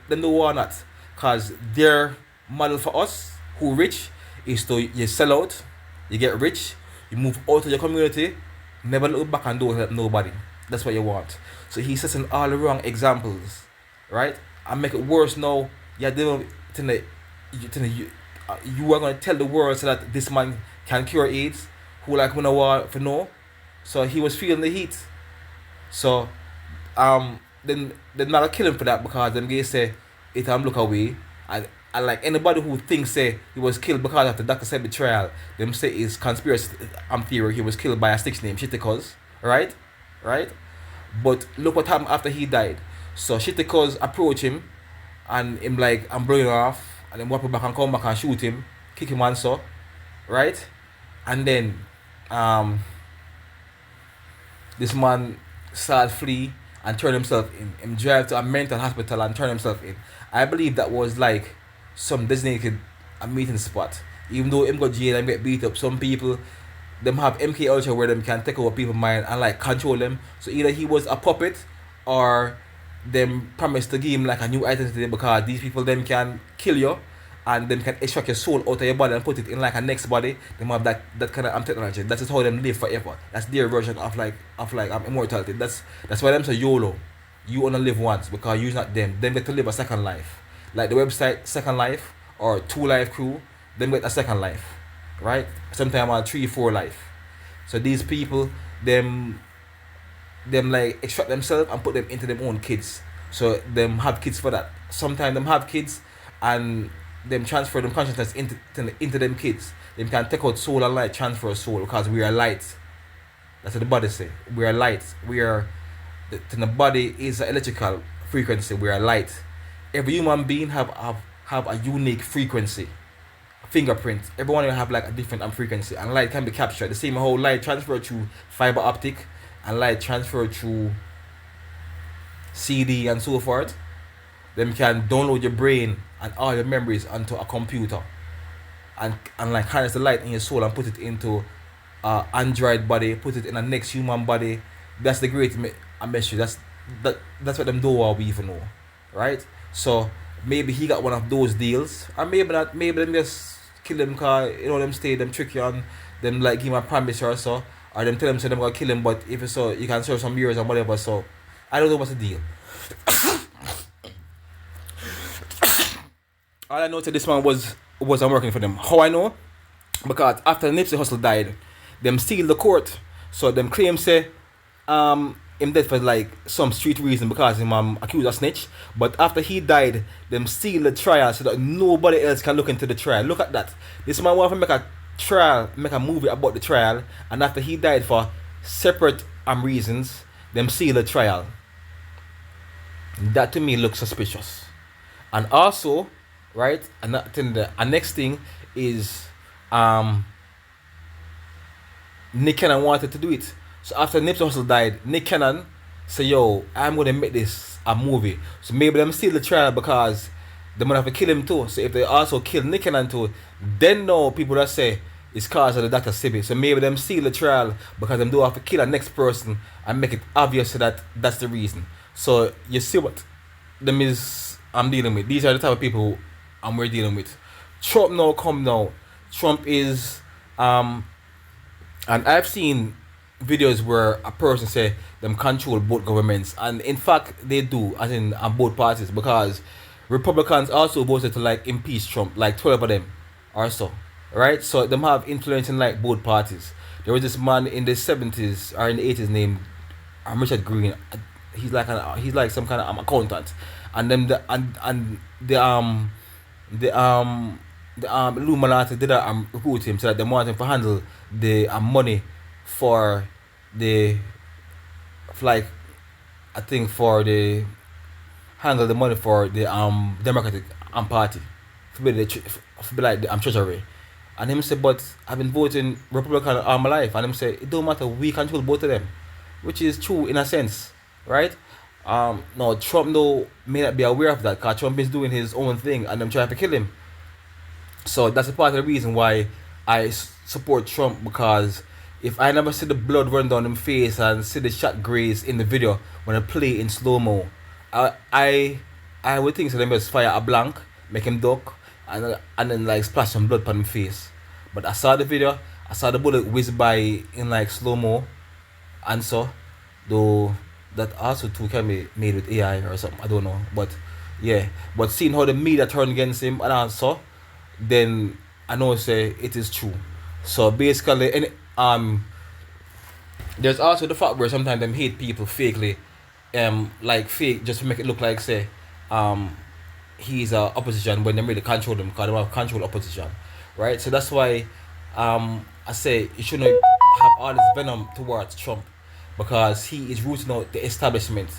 don't want that, cause their model for us who rich is to you sell out, you get rich, you move out of your community, Never look back and don't help nobody. That's what you want. So he's setting all the wrong examples, right? And make it worse now. Yeah, they don't you are gonna tell the world so that this man can cure AIDS, who like when I want for no. So he was feeling the heat. So then they're not gonna kill him for that because them guys say it look away. And like anybody who thinks say he was killed because of the Dr. Sebi trial, them say is conspiracy theory. He was killed by a snitch named Shitty, right? Right? But look what happened after he died. So Shitty approach him and him like I'm blowing off and then walk back and come back and shoot him, kick him and so, right? And then this man start flee and turn himself in. Him drive to a mental hospital and turn himself in. I believe that was like some designated a meeting spot. Even though him got jail and get beat up, some people them have MK Ultra where them can take over people's mind and like control them. So either he was a puppet or them promised to give him like a new identity because these people them can kill you and them can extract your soul out of your body and put it in like a next body. Them have that kind of technology. That is how them live forever. That's their version of immortality. That's why them say YOLO. You only live once because you're not them. Them get to live a second life. Like the website Second Life or Two Life Crew, them get a second life. Right? Sometimes on 3-4 life. So these people, them like extract themselves and put them into their own kids. So them have kids for that. Sometimes them have kids and them transfer them consciousness into them kids. Them can take out soul and light, transfer soul because we are light. That's what the body say. We are light. We are the body is an electrical frequency. We are light. Every human being have a unique frequency. Fingerprint. Everyone will have like a different frequency and light can be captured. The same whole light transfer through fiber optic and light transfer through CD and so forth. Them can download your brain and all your memories onto a computer and like harness the light in your soul and put it into a android body, put it in a next human body. That's the great mystery. That's what them do what we even know, right? So maybe he got one of those deals, or maybe not. Maybe them just kill him cause you know them stay them trick you on them like give him a promise or so, or them tell him so them gonna kill him. But if it's so, you can serve some years or whatever. So I don't know what's the deal. All I know to this man wasn't working for them. How I know? Because after Nipsey Hussle died, them sealed the court. So them claim say him dead for like some street reason because him accused of snitch. But after he died, them sealed the trial so that nobody else can look into the trial. Look at that. This man want to make a trial, make a movie about the trial, and after he died for separate reasons, them sealed the trial. That to me looks suspicious. And also, right, and the next thing is Nick Cannon wanted to do it. So after Nipsey Hussle died, Nick Cannon said, yo, I'm gonna make this a movie. So maybe them steal the trial because they might have to kill him too. So if they also kill Nick Cannon too, then no people that say it's cause of the Dr. Sebi. So maybe them steal the trial because them do have to kill a next person and make it obvious so that that's the reason. So you see what them is I'm dealing with. These are the type of people we're dealing with. Trump now come now. Trump is and I've seen videos where a person say them control both governments, and in fact they do, as in on both parties, because Republicans also voted to like impeach Trump, like 12 of them or so, right? So them have influence in like both parties. There was this man in the 70s or in the 80s named Richard Green. He's like some kind of accountant, and them the Illuminati did recruit him so that they want him to handle the money for the like I think for the handle the money for the Democratic party to be like the treasury. And him say, but I've been voting Republican all my life, and him say it don't matter, we control both of them, which is true in a sense, right? No, Trump though may not be aware of that because Trump is doing his own thing and them trying to kill him. So that's a part of the reason why I support Trump, because if I never see the blood run down his face and see the shot graze in the video when I play in slow-mo, I would think so them just fire a blank, make him duck, and then like splash some blood on his face. But I saw the video, I saw the bullet whiz by in like slow-mo, answer, though that also too can be made with AI or something. I don't know, but yeah. But seeing how the media turn against him and answer, then I know say it is true. So basically, and there's also the fact where sometimes them hate people fakely, like fake just to make it look like say, um, he's a opposition when they really control them because they have control opposition, right? So that's why, I say you shouldn't have all this venom towards Trump because he is rooting out the establishment,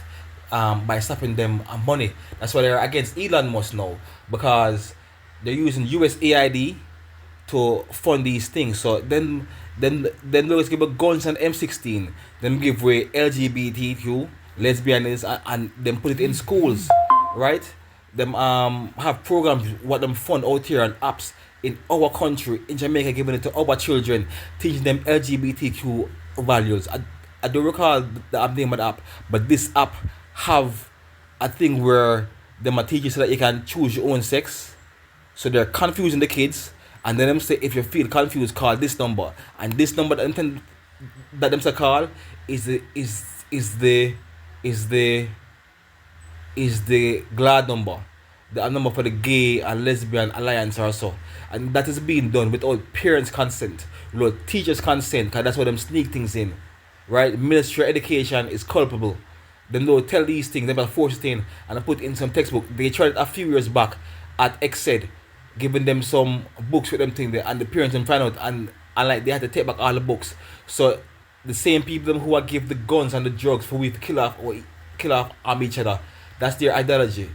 by stopping them money. That's why they're against Elon Musk now because they're using USAID to fund these things. So then let's give a guns and M16. Then give way LGBTQ, lesbianism, and then put it in schools, right? Them have programs what them fund out here and apps in our country in Jamaica, giving it to our children, teaching them LGBTQ values. I don't recall the name of the app, but this app have a thing where them are teaching so that you can choose your own sex. So they're confusing the kids, and then them say if you feel confused, call this number, and this number that them say call is the glad number, the number for the gay and lesbian alliance or so, and that is being done without parents' consent, without teachers' consent, because that's where them sneak things in, right? Ministry of Education is culpable. Them don't tell these things, they will force it in and put in some textbook. They tried it a few years back at XED, giving them some books with them thing there, and the parents them find out and like they had to take back all the books. So the same people them who are give the guns and the drugs for we to kill off each other, that's their ideology.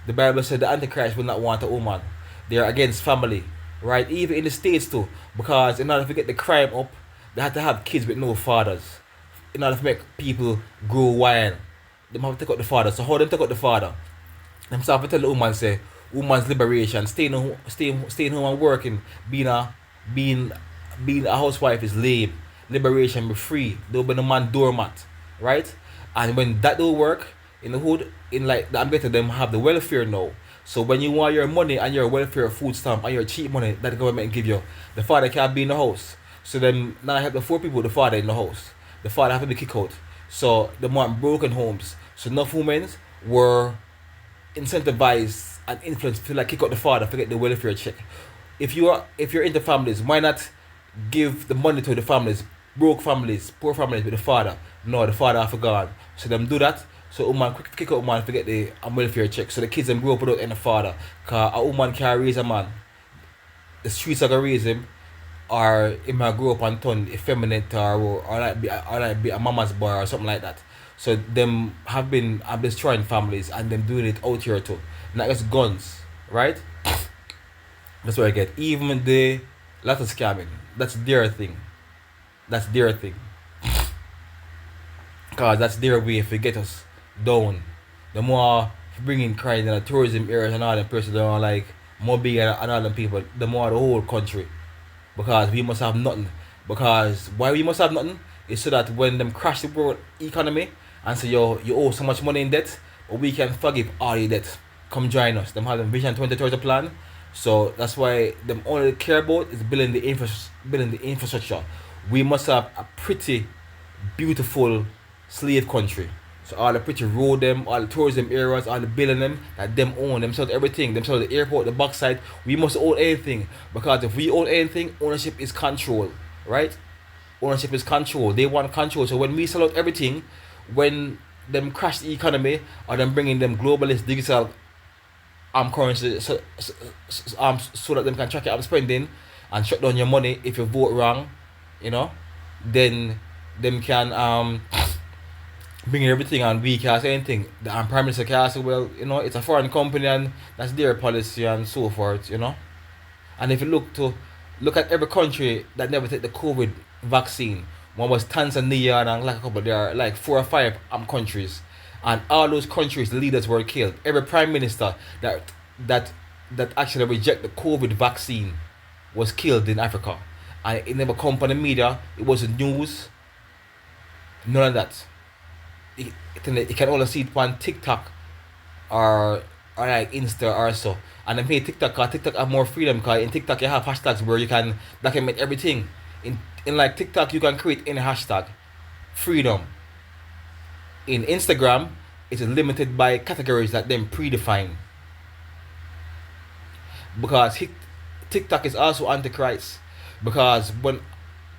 The Bible said the Antichrist will not want a woman. They're against family, right? Even in the States too, because in order to get the crime up, they had to have kids with no fathers. In order to make people grow wild, they have to take out the father. So how them take out the father? Themselves tell the woman say, woman's liberation, staying home and working, being a housewife is lame. Liberation, be free. Don't be the man doormat, right? And when that don't work in the hood, in like the ambit them have the welfare now. So when you want your money and your welfare food stamp and your cheap money that the government give you, the father can't be in the house. So then now I have the 4 people with the father in the house. The father have to be kicked out. So the want broken homes. So enough women were incentivized and influenced to like kick out the father, forget the welfare check. If you're into families, why not give the money to the families, broke families, poor families with the father? No, the father have gone. So them do that. So woman quick kick out woman forget the welfare check. So the kids them grow up without any father. Cause a woman can't raise a man. The streets are gonna raise him, or he might grow up and turn effeminate or like be a mama's boy or something like that. So them have been destroying families and them doing it out here too. Not just guns, right? That's what I get. Even the letter scamming, that's their thing. That's their thing. Cause that's their way if they get us down. The more bringing crime in the tourism areas and all them persons that are like Moby and all them people, the more the whole country. Because we must have nothing. Because why we must have nothing is so that when them crash the world economy and say yo you owe so much money in debt, but we can forgive all your debt. Come join us. Them have the Vision 2030 plan. So that's why them only care about is building the infrastructure. We must have a pretty beautiful slave country. So all the pretty road them, all the tourism areas, all the building them, that them own, themselves everything, themselves the airport, the backside. We must own anything. Because if we own anything, ownership is control. Right? Ownership is control. They want control. So when we sell out everything, when them crash the economy or them bringing them globalist digital currency so that them can track your spending and shut down your money if you vote wrong, you know, then them can bring everything and we can't say anything. The Prime Minister can say, well, you know, it's a foreign company and that's their policy and so forth, you know. And if you look at every country that never take the COVID vaccine, one was Tanzania and like a couple, there are like 4 or 5 countries. And all those countries, the leaders were killed. Every prime minister that actually reject the COVID vaccine was killed in Africa. And it never come on the media, it wasn't news, none of that. You can only see it on TikTok or like Insta or so. And then TikTok have more freedom because in TikTok you have hashtags where you can document everything. In like TikTok you can create any hashtag. freedom. In Instagram, it is limited by categories that them predefine. Because TikTok is also antichrist. Because when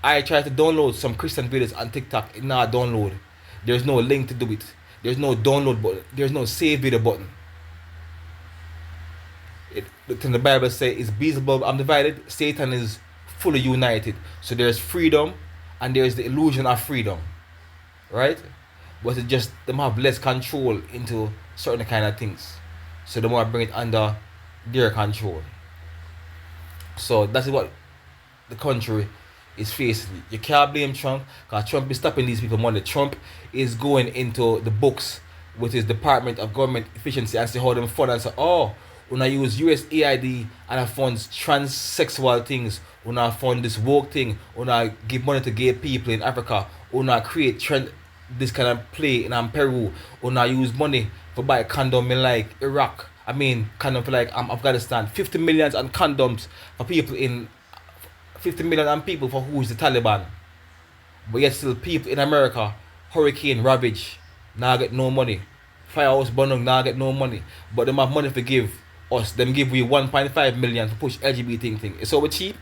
I try to download some Christian videos on TikTok, it not download. There's no link to do it. There's no download button. There's no save video button. The Bible says, "Is Beelzebub undivided? Satan is fully united." So there's freedom, and there's the illusion of freedom, right? But it just them have less control into certain kind of things, so the more bring it under their control. So that's what the country is facing. You can't blame Trump, because Trump is stopping these people money. Trump is going into the books with his Department of Government Efficiency and see how them fund and say, oh, when I use USAID and I fund transsexual things, when I fund this woke thing, when I give money to gay people in Africa, when I create this kind of play in Peru, when I use money for buy condom in like Iraq, condom for like Afghanistan, 50 million on condoms for people in 50 million on people for who is the Taliban. But yet still people in America, hurricane ravage, now get no money. Firehouse burning, now get no money. But them have money to give us. Them give we 1.5 million to push LGBT thing. It's so cheap.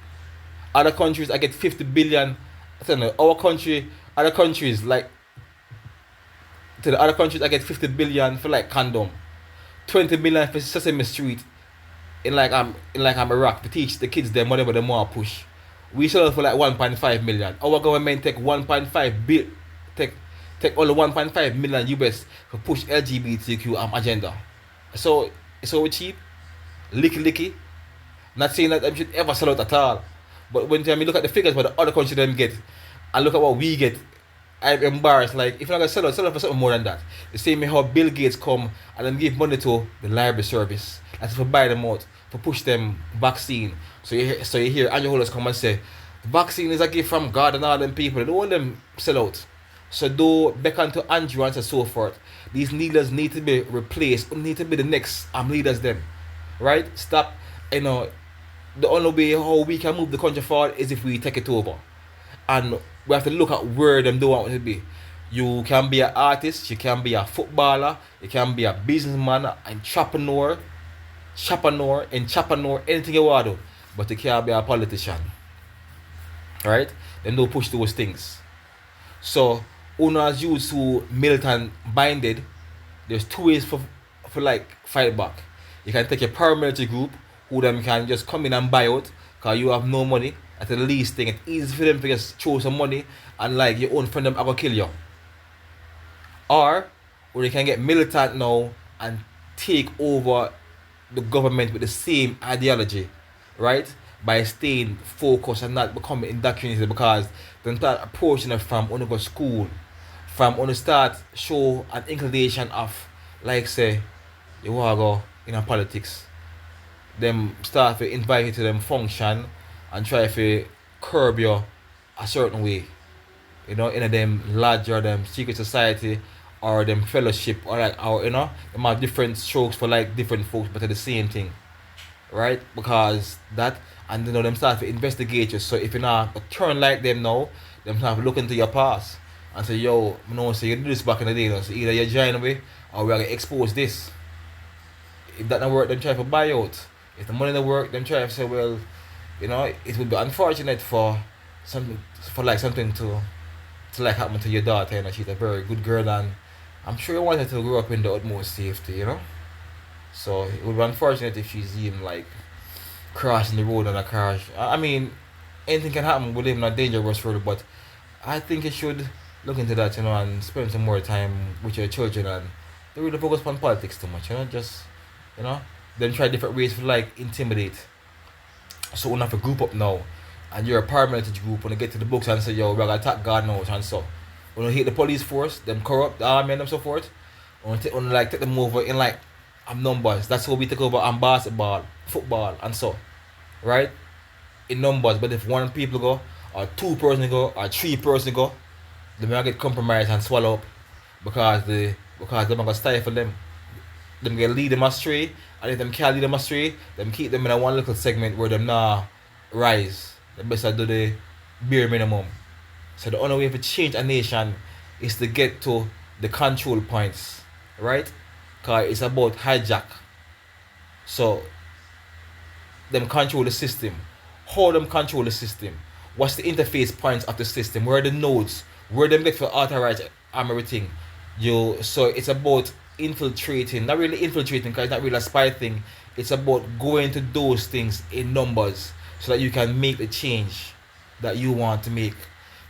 Other countries I get 50 billion. I don't know, our country, other countries like to the other countries I get 50 billion for like condom. 20 million for Sesame Street in like Iraq to teach the kids them whatever they want to push. We sell it for like 1.5 million. Our government take 1.5 bill, take only 1.5 million US to push LGBTQ agenda. So it's so cheap, licky. Not saying that they should ever sell out at all, but when you look at the figures what the other countries them get, and look at what we get, I'm embarrassed. Like if you're not gonna sell it for something more than that. The same way how Bill Gates come and then give money to the library service, that's for buy them out, for push them vaccine. So you hear Andrew Holmes come and say, the vaccine is a gift from God and all them people. They don't want them sell out. So do beckon to Andrew and so forth. These leaders need to be replaced, need to be the next leaders them. Right? Stop, the only way how we can move the country forward is if we take it over. And we have to look at where them do want to be. You can be an artist, you can be a footballer, you can be a businessman, entrepreneur, anything you want to do. But you can't be a politician. Right? Them don't push those things. So owners used to militant minded, there's two ways for like fight back. You can take a paramilitary group who them can just come in and buy out because you have no money. At the least thing, it's easy for them to just throw some money and like your own friend them are gonna kill you. Or you can get militant now and take over the government with the same ideology, right? By staying focused and not becoming indoctrinated, because they start approaching it from when you go school, from when you start show an inclination of like say you wanna go in a politics. Them start to invite you to them function and try to curb you a certain way. In them lodge or them secret society or them fellowship or them have different strokes for like different folks but they're the same thing. Right? Because that and them start to investigate you. So if you're not turn like them now, them start to look into your past and say, yo, so you do this back in the day, so either you join away or we're gonna expose this. If that don't work, then try to buy out. If the money don't work, then try to say, well, it would be unfortunate for something to like happen to your daughter. She's a very good girl, and I'm sure you want her to grow up in the utmost safety. So it would be unfortunate if she's even like crossing the road on a car. Anything can happen with him, not dangerous road, but I think you should look into that, and spend some more time with your children and don't really focus on politics too much. Then try different ways to like intimidate. So when you have a group up now and you're a paramilitary group, when you get to the books and say, yo, we're gonna attack God now and so when you hit the police force, them corrupt, the army and them so forth, when take them over in like numbers. That's how we take over on basketball, football and so. Right? In numbers. But if one people go, or two person go, or three person go, they may get compromised and swallow up because they're gonna stifle them. Them get lead them astray, and if them can't lead them astray, them keep them in a one little segment where them not rise. They best do the bare minimum. So the only way to change a nation is to get to the control points, right? Cause it's about hijack. So them control the system. How them control the system? What's the interface points of the system? Where are the nodes? Where them get for authorize everything? So it's about infiltrating, not really infiltrating because it's not really a spy thing. It's about going to those things in numbers so that you can make the change that you want to make.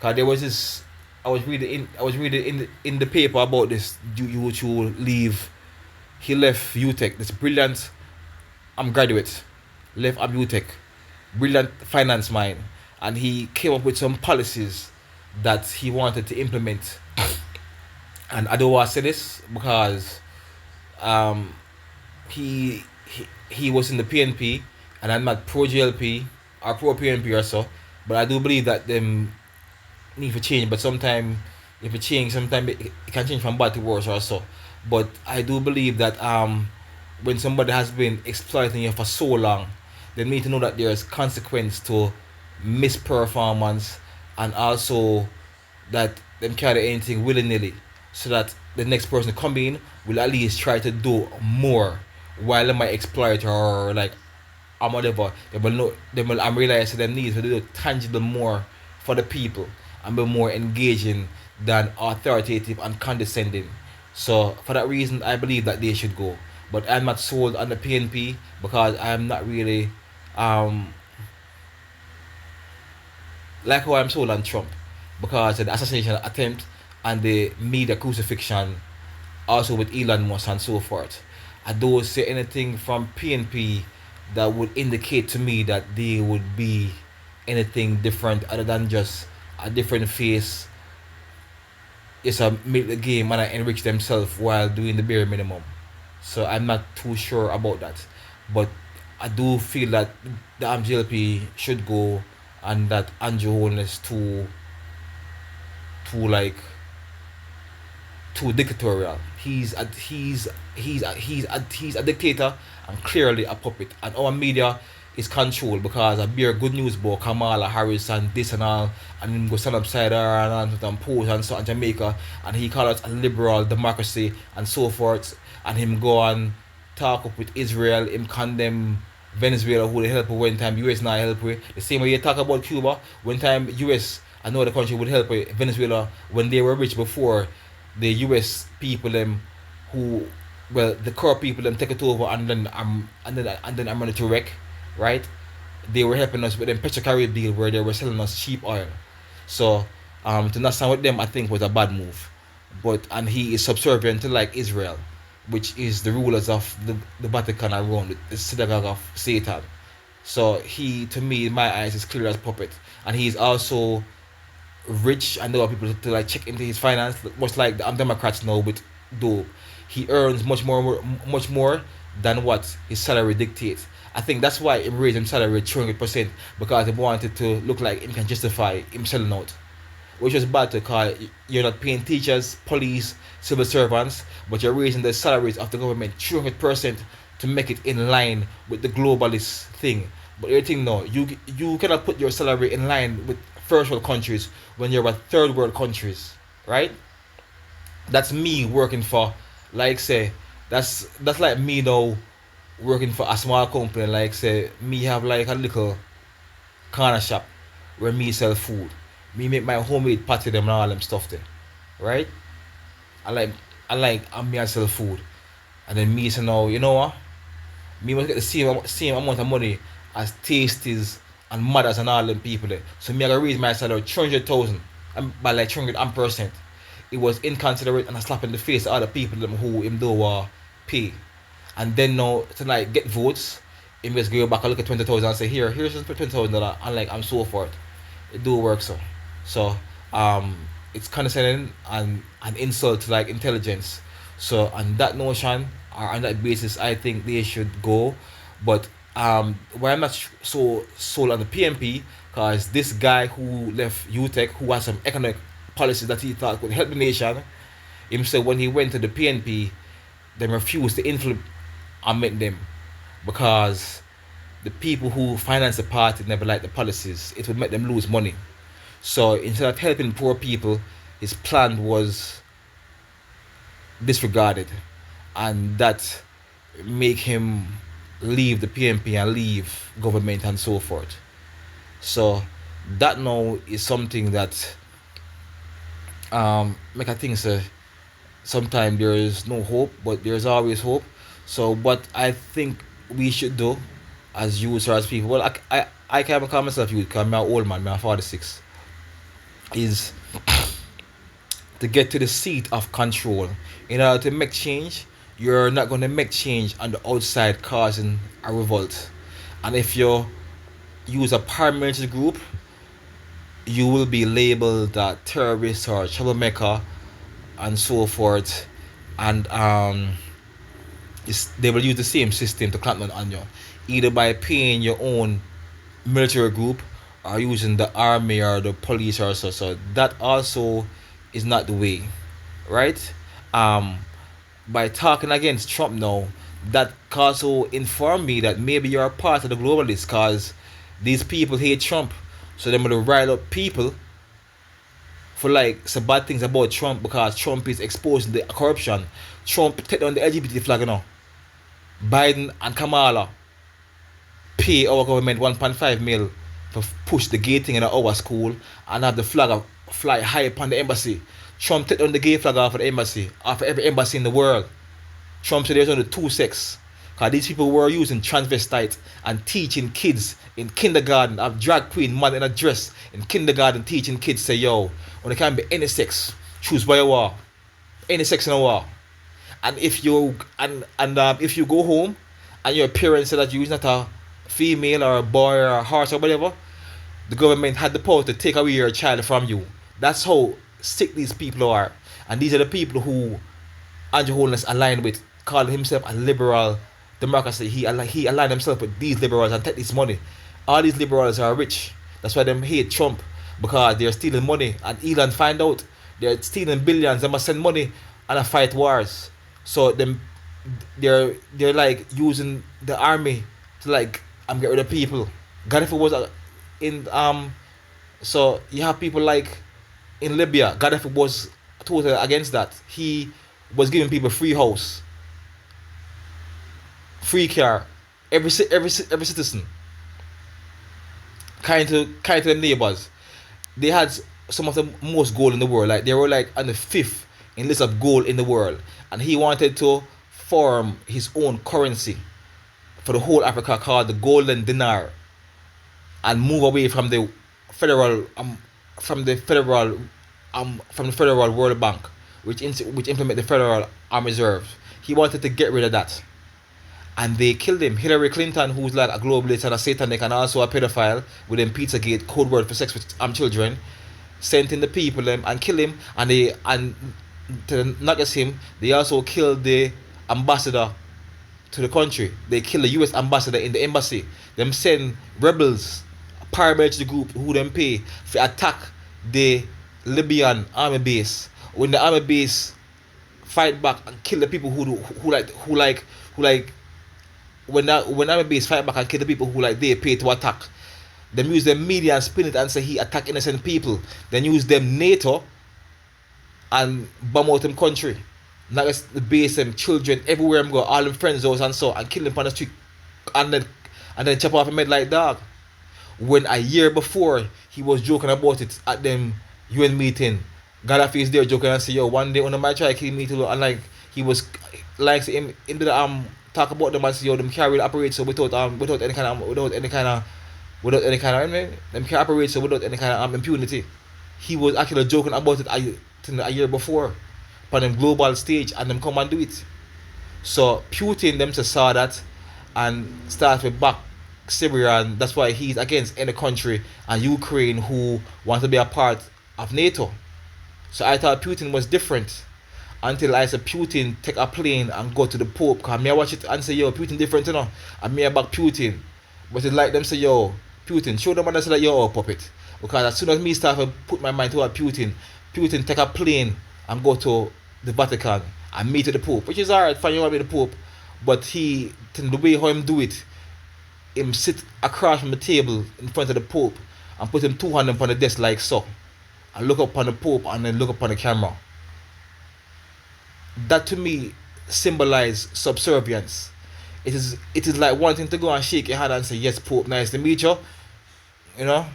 Cause there was this I was reading in the paper about this you to leave. He left UTech, this brilliant graduate, left UTech, brilliant finance mind, and he came up with some policies that he wanted to implement. And I don't want to say this because um, he was in the PNP, and I'm not pro GLP or pro PNP or so, but I do believe that them need to change. But sometimes if it change, sometimes it can change from bad to worse or so. But I do believe that when somebody has been exploiting you for so long, they need to know that there's consequence to misperformance, and also that them can't do anything willy nilly, so that the next person come in will at least try to do more while they might exploit or like or whatever. They will know they will realize that they need to do tangible more for the people and be more engaging than authoritative and condescending. So for that reason I believe that they should go. But I'm not sold on the PNP because I'm not really like how I'm sold on Trump, because of the assassination attempt and the media crucifixion, also with Elon Musk and so forth. I don't see anything from PNP that would indicate to me that they would be anything different other than just a different face. It's a make the game and enrich themselves while doing the bare minimum. So I'm not too sure about that. But I do feel that the MGLP should go, and that Andrew Holness too like too dictatorial. He's a dictator and clearly a puppet. And our media is controlled because a bare good news about Kamala Harris and this and all, and him go stand upside her and pose and so in Jamaica, and he call it a liberal democracy and so forth, and him go and talk up with Israel, him condemn Venezuela who they help with when time US not help with. The same way you talk about Cuba, when time US another country would help with Venezuela when they were rich before the US people them who the core people them take it over, and then I'm ready to wreck, right? They were helping us with them Petrocarib deal where they were selling us cheap oil. So to not stand with them I think was a bad move. And he is subservient to like Israel, which is the rulers of the Vatican around the synagogue of Satan. So he, to me, in my eyes, is clear as puppet, and he's also rich. And there are people to like check into his finance, much like the Democrats now with dope. He earns much more than what his salary dictates. I think that's why he raised his salary 200%, because he wanted to look like he can justify him selling out, which was bad because you're not paying teachers, police, civil servants, but you're raising the salaries of the government 200% to make it in line with the globalist thing. But everything no, you cannot put your salary in line with first world countries when you're at third world countries, right? That's me working for, like say, that's like me now working for a small company, like say me have like a little corner shop where me sell food. Me make my homemade patty them and all them stuff there, right? I me I sell food, and then me say now, you know what? Me must get the same amount of money as Tasties and Mothers and all them people there. So me I gotta raise my salary 300,000 by like 300%. It was inconsiderate and a slap in the face of other people them who him do pay. And then now to like get votes, him just go back and look at 20,000 and say here's $20,000 and like I'm so forth. It do work so. So it's condescending and an insult to like intelligence. So on that notion or on that basis I think they should go. But where I'm not so sold on the PMP, because this guy who left UTech, who has some economic policies that he thought would help the nation, himself when he went to the PNP, they refused to implement them because the people who finance the party never liked the policies. It would make them lose money. So instead of helping poor people, his plan was disregarded, and that make him leave the PNP and leave government and so forth. So that now is something that make I think so. Sometimes there is no hope, but there's always hope. So what I think we should do as youth or as people, well, I can't call myself youth because I'm an old man, I'm 46, is to get to the seat of control. In order to make change, you're not going to make change on the outside causing a revolt. And if you use a paramilitary group, you will be labeled a terrorist or troublemaker and so forth. And they will use the same system to clamp down on you, either by paying your own military group or using the army or the police or so. So that also is not the way, right? Um, by talking against Trump now, that also informed me that maybe you're a part of the globalists because these people hate Trump. So they're gonna rile up people for like some bad things about Trump because Trump is exposing the corruption. Trump take down the LGBT flag, you know. Biden and Kamala pay our government 1.5 mil to push the gay thing in our school and have the flag fly high upon the embassy. Trump take down the gay flag off of the embassy, off of every embassy in the world. Trump said there's only two sex. Because these people were using transvestite and teaching kids in kindergarten, have drag queen man in a dress in kindergarten teaching kids say, yo, when it can be any sex, choose by a war. Any sex in a war. And if you if you go home and your parents say that you're not a female or a boy or a horse or whatever, the government had the power to take away your child from you. That's how sick these people are. And these are the people who Andrew Holness aligned with, calling himself a liberal democracy. He aligned himself with these liberals and take this money. All these liberals are rich. That's why them hate Trump, because they're stealing money. And Elon find out they're stealing billions. They must send money and fight wars. So they're like using the army to like get rid of people. Gaddafi was in so you have people like in Libya. Gaddafi was totally against that. He was giving people free house, free car, every citizen, kind to their neighbors. They had some of the most gold in the world. Like they were like on the fifth in list of gold in the world, and he wanted to form his own currency for the whole Africa called the golden dinar, and move away from the federal World Bank, which implement the Federal Armed Reserve. He wanted to get rid of that, and they killed him. Hillary Clinton, who's like a globalist and a satanic and also a pedophile within Pizzagate, code word for sex with children, sent in the people and killed him. And to not just him, they also killed the ambassador to the country. They killed the U.S. ambassador in the embassy. Them send rebels, paramilitary group who them pay to attack the Libyan army base. When the army base fight back and kill the people who like when army base fight back and kill the people who like they pay to attack, them use them media and spin it and say he attack innocent people. Then use them NATO and bomb out them country. Not just the base, them children everywhere them go, all them friends house and so, and kill them on the street, and then chop off a head like dog. When a year before he was joking about it at them UN meeting, Gaddafi is there joking and say, yo, one day when I might try to kill me too, and like he was like him into the talk about them and say, yo, them can't really operate so without any kind of them can't operate so without any kind of impunity. He was actually joking about it a year before on them global stage, and them come and do it. So Putin them to saw that and start with back Syria, and that's why he's against any country and Ukraine who want to be a part of NATO. So I thought Putin was different until I said Putin take a plane and go to the Pope, because me I watch it and say, yo, Putin different, you know, and me about Putin. But it's like them say, yo, Putin, show them and say that you're a puppet. Because as soon as me start to put my mind toward Putin take a plane and go to the Vatican and meet with the Pope, which is alright, fine, you want to be the Pope, but the way how him do it, him sit across from the table in front of the Pope and put him 2 hands on the desk like so, and look up on the Pope and then look up on the camera. That to me symbolize subservience. It is like wanting to go and shake your hand and say, yes, Pope, nice to meet you. You know,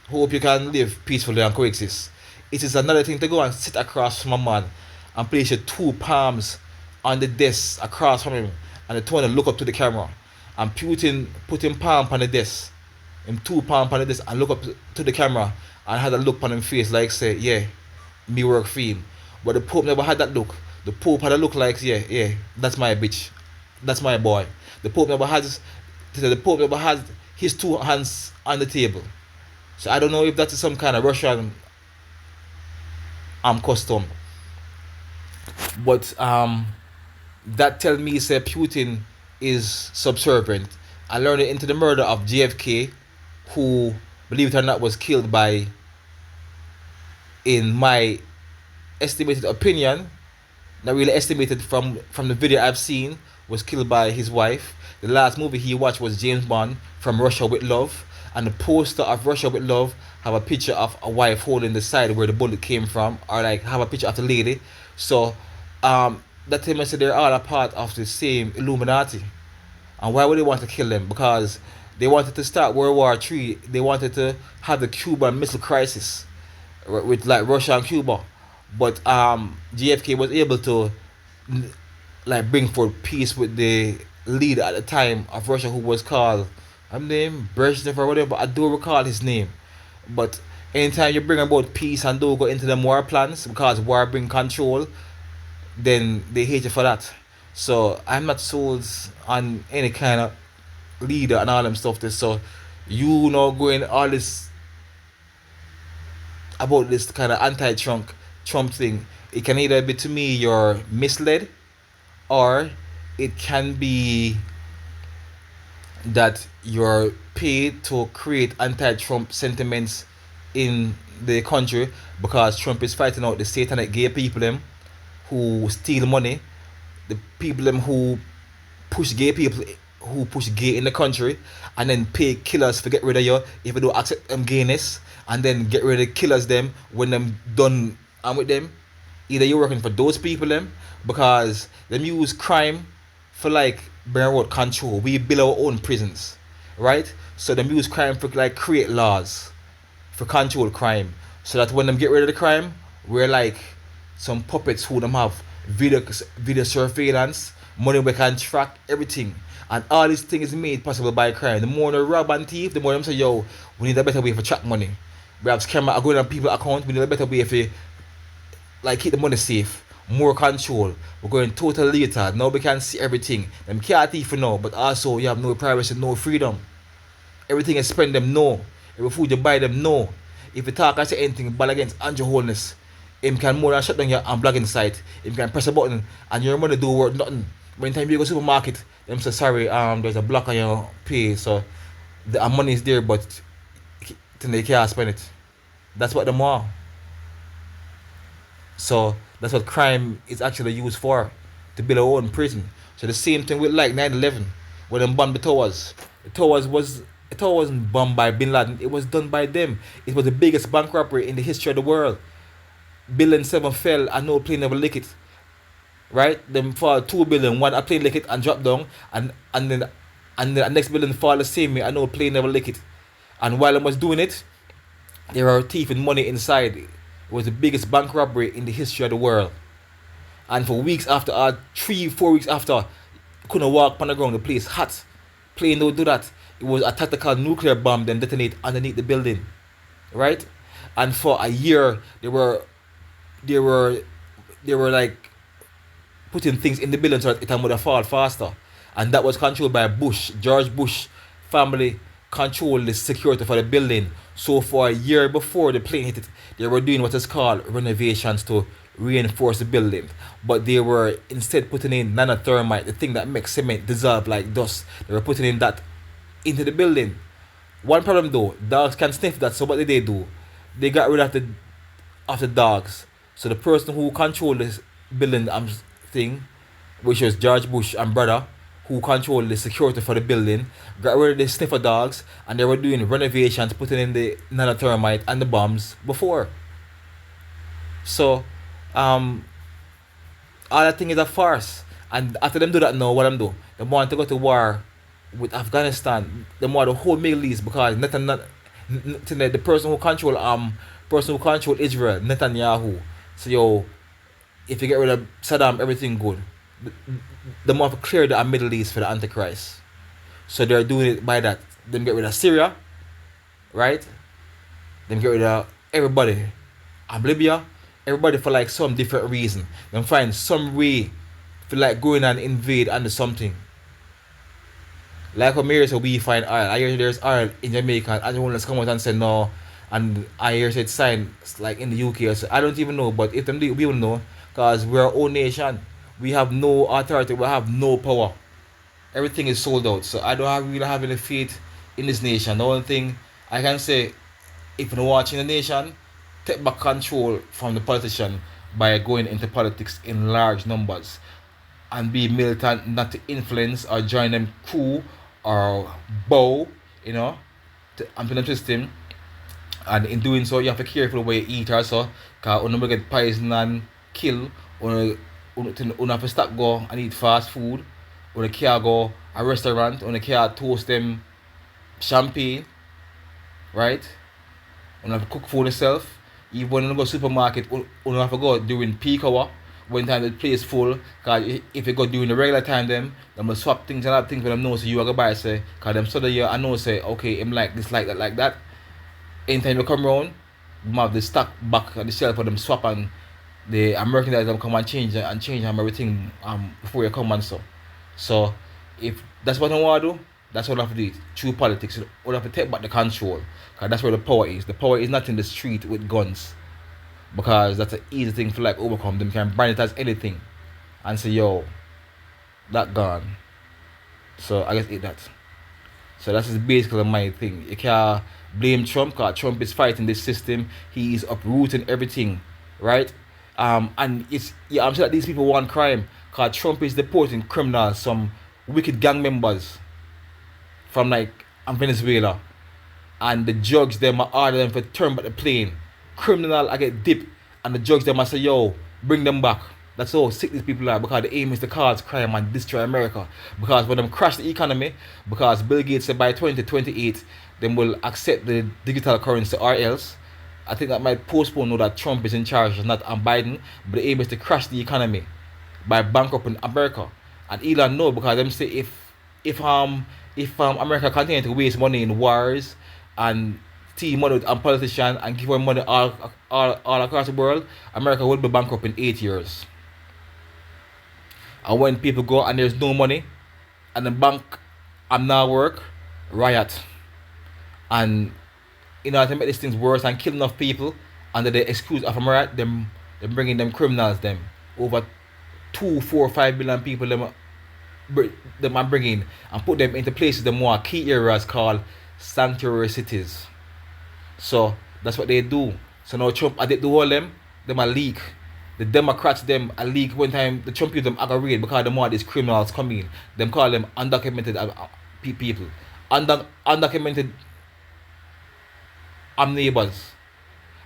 hope you can live peacefully and coexist. It is another thing to go and sit across from a man and place your two palms on the desk across from him and the two and look up to the camera. And Putin put him palm on the desk, him two palm on the desk and look up to the camera and had a look on him face like say, yeah, me work for him. But the Pope never had that look. The Pope had a look like, yeah, that's my bitch. That's my boy. The Pope never has his two hands on the table. So I don't know if that is some kind of Russian custom. But that tell me say Putin is subservient. I learned it into the murder of JFK, who, believe it or not, was killed by, in my estimated opinion, not really estimated from the video I've seen, was killed by his wife. The last movie he watched was James Bond, From Russia with Love, and the poster of Russia with Love have a picture of a wife holding the side where the bullet came from, or like have a picture of the lady. So that time I said they're all a part of the same Illuminati. And why would they want to kill them? Because they wanted to start World War III. They wanted to have the Cuban Missile Crisis with like Russia and Cuba. But JFK was able to like bring forth peace with the leader at the time of Russia, who was called, I'm named Brezhnev or whatever, but I don't recall his name. But anytime you bring about peace and don't go into them war plans, because war bring control, then they hate you for that. So I'm not sold on any kind of leader and all them stuff. This so you know going all this about this kind of Trump thing. It can either be, to me, you're misled, or it can be that you're paid to create anti-Trump sentiments in the country because Trump is fighting out the satanic gay people them who steal money, the people them who push gay people, who push gay in the country, and then pay killers to get rid of you if you don't accept them gayness, and then get rid of killers them when them done and with them. Either you're working for those people them because them use crime for like bring about control. We build our own prisons, right? So them use crime for like create laws for control crime, so that when them get rid of the crime, we're like some puppets who them have video surveillance, money we can track everything, and all these things is made possible by crime. The more they rob and thief, the more them say, yo, we need a better way for track money. We have camera going on people's account. We need a better way for like keep the money safe. More control. We're going total later. Now we can see everything. Them can't thief for now, but also you have no privacy, no freedom. Everything you spend them no. Every food you buy them no. If you talk and say anything bad against Andrew Holness, him can more than shut down your blogging site. Him can press a button and your money do worth nothing. When time you go to the supermarket, them say sorry, there's a block on your pay, so the money is there, but they can't spend it. That's what them want. So that's what crime is actually used for, to build our own prison. So the same thing with like 9/11, when they bombed the towers. The towers wasn't bombed by Bin Laden. It was done by them. It was the biggest bank robbery in the history of the world. Building 7 fell and no plane never lick it. Right? Them fall 2 billion, one a plane lick it and drop down, and then the next building fall the same way and no plane never lick it. And while I was doing it, there were thieving money inside. It was the biggest bank robbery in the history of the world. And for weeks after, 3-4 weeks after, couldn't walk on the ground. The place hot. Plane don't do that. It was a tactical nuclear bomb then detonate underneath the building, right? And for a year, they were like putting things in the building so that it would fall faster. And that was controlled by George Bush family controlled the security for the building. So for a year before the plane hit it, they were doing what is called renovations to reinforce the building. But they were instead putting in nanothermite, the thing that makes cement dissolve like dust. They were putting in that into the building. One problem though, dogs can sniff that, so what did they do? They got rid of the dogs. So the person who controlled this building thing, which was George Bush and brother, who controlled the security for the building, got rid of the sniffer dogs, and they were doing renovations, putting in the nanothermite and the bombs before. So, um, all that thing is a farce. And after them do that now, what them do? They want to go to war with Afghanistan. They want the whole Middle East because the person who control Israel, Netanyahu. So yo, if you get rid of Saddam, everything good. They want to clear the Middle East for the Antichrist. So they're doing it by that. Them get rid of Syria, right? Them get rid of everybody. And Libya, everybody for like some different reason. Them find some way for like going and invade and do something. Like America, we find oil. I hear there's oil in Jamaica, and everyone let's come out and say no. And I hear it's signed like in the UK. So I don't even know, but if them do, we will know, because we're our own nation. We have no authority. We have no power. Everything is sold out. So I don't really have any faith in this nation. The only thing I can say, if you're watching the nation, take back control from the politician by going into politics in large numbers and be militant, not to influence or join them coup or bow, you know, to implement system. And in doing so, you have to be careful where you eat also, because you get poison and kill. You have to stop go and eat fast food. You can't go a restaurant. You can't toast them champagne, right? You have to cook for yourself. Even when you go to the supermarket, you have to go during peak hour, when time the place full. Because if you go during the regular time, they will swap things and other things for them know, so you are going to buy, say, because them so that you I know, say, okay, I'm like this, like that, like that. Anytime you come around, you have the stock back at the shelf for them swap, and the American guys them come and change them everything before you come and so. So if that's what I want to do, that's what I have to do. Through politics, we have to take back the control, because that's where the power is. The power is not in the street with guns, because that's an easy thing to like overcome. Them can brand it as anything and say, yo, that gone. So I guess eat that. So that's basically my thing. You can't blame Trump, because Trump is fighting this system. He is uprooting everything, right? And I'm sure that these people want crime, because Trump is deporting criminals, some wicked gang members from like Venezuela, and the judge them order them for turn back the plane. Criminal I get dipped, and the judge them I say, yo, bring them back. That's how sick these people are, because the aim is to cause crime and destroy America. Because when them crash the economy, because Bill Gates said by 2028 them will accept the digital currency, or else I think that might postpone now that Trump is in charge, not Biden. But the aim is to crash the economy by bankrupting America. And Elon know, because them say if America continue to waste money in wars and steal money and politicians and give away money all across the world, America will be bankrupt in 8 years. And when people go and there's no money and the bank now work, riot. And in order to make these things worse and kill enough people under the excuse of America, them bringing them criminals, them over 2, 4, 5 billion people them are bringing, and put them into places, the more key areas called sanctuary cities. So that's what they do. So now Trump, I did do all them a leak. The Democrats them a leak when time the Trump use them aggravate, because the more these criminals come in, them call them undocumented people. Undocumented neighbors,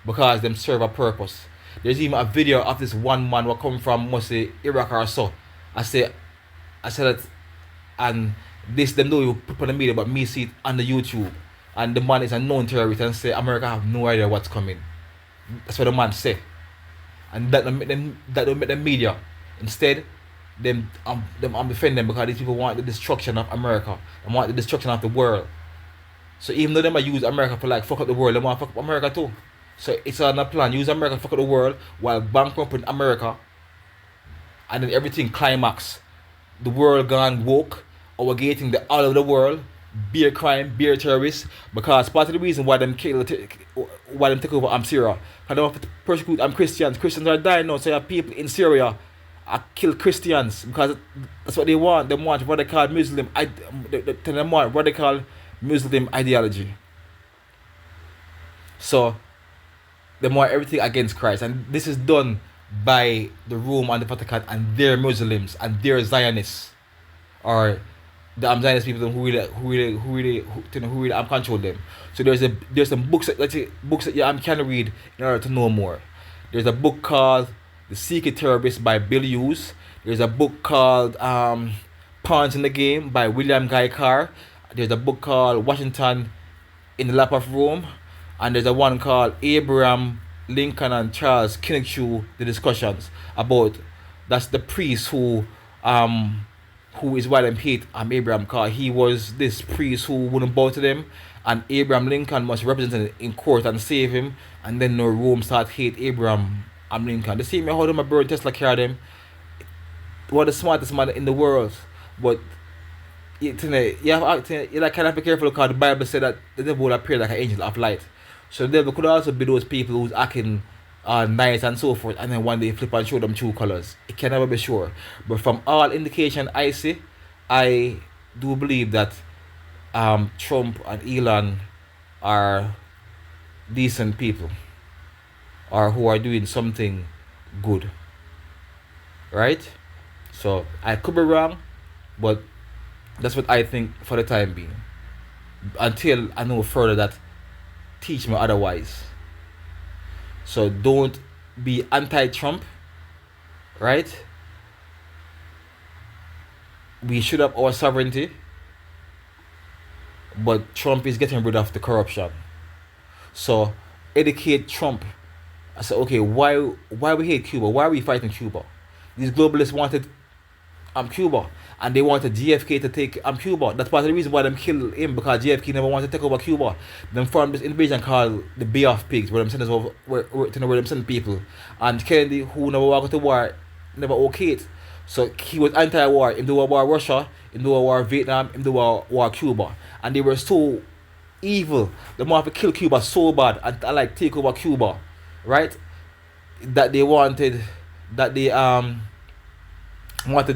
because them serve a purpose. There's even a video of this one man what come from must say Iraq or so. I said that, and this them know you put on the media, but me see it on the YouTube, and the man is a known terrorist and say America have no idea what's coming. That's what the man say, and that don't make them media. Instead, them defend them, because these people want the destruction of America, they want the destruction of the world. So even though they might use America for like fuck up the world, they want to fuck up America too. So it's on a plan. Use America to fuck up the world while bankrupting America, and then everything climax. The world gone woke, or we're getting the all of the world, beer crime, beer terrorists, because part of the reason why them take over Syria, because they want to persecute Christians. Christians are dying now, so you have people in Syria kill Christians, because that's what they want. They want radical Muslim. They want radical Muslim ideology. So they want everything against Christ, and this is done by the Rome and the Vatican and their Muslims and their Zionists, or the Zionist people who really control them. So there's some books that you can read in order to know more. There's a book called The Secret Therapist by Bill Hughes. There's a book called Pawns in the Game by William Guy Carr. There's a book called Washington in the Lap of Rome. And there's a one called Abraham Lincoln and Charles Kinnick, the discussions about that's the priest who is why them hate Abraham, because he was this priest who wouldn't bow to them, and Abraham Lincoln must represent him in court and save him, and then no Rome start hate Abraham Lincoln. The same way how them a bird Tesla carry them, one of the smartest man in the world, but you have to you like kind of be careful because the Bible said that the devil will appear like an angel of light. So the devil could also be those people who's acting nice and so forth, and then one day flip and show them true colors. It can never be sure. But from all indication I see, I do believe that Trump and Elon are decent people, or who are doing something good. Right? So I could be wrong, but that's what I think for the time being. Until I know further that teach me otherwise. So don't be anti-Trump, right? We should have our sovereignty, but Trump is getting rid of the corruption. So educate Trump. I said, okay, why we hate Cuba? Why are we fighting Cuba? These globalists wanted Cuba, and they wanted JFK to take Cuba. That's part of the reason why them killed him, because JFK never wanted to take over Cuba. Them formed this invasion called the Bay of Pigs, where them send us over, where them send people. And Kennedy, who never walked to war, never okayed it. So he was anti-war. Him do a war Russia, him do a war Vietnam, him do a war Cuba. And they were so evil. They wanted to kill Cuba so bad and like take over Cuba, right? That they wanted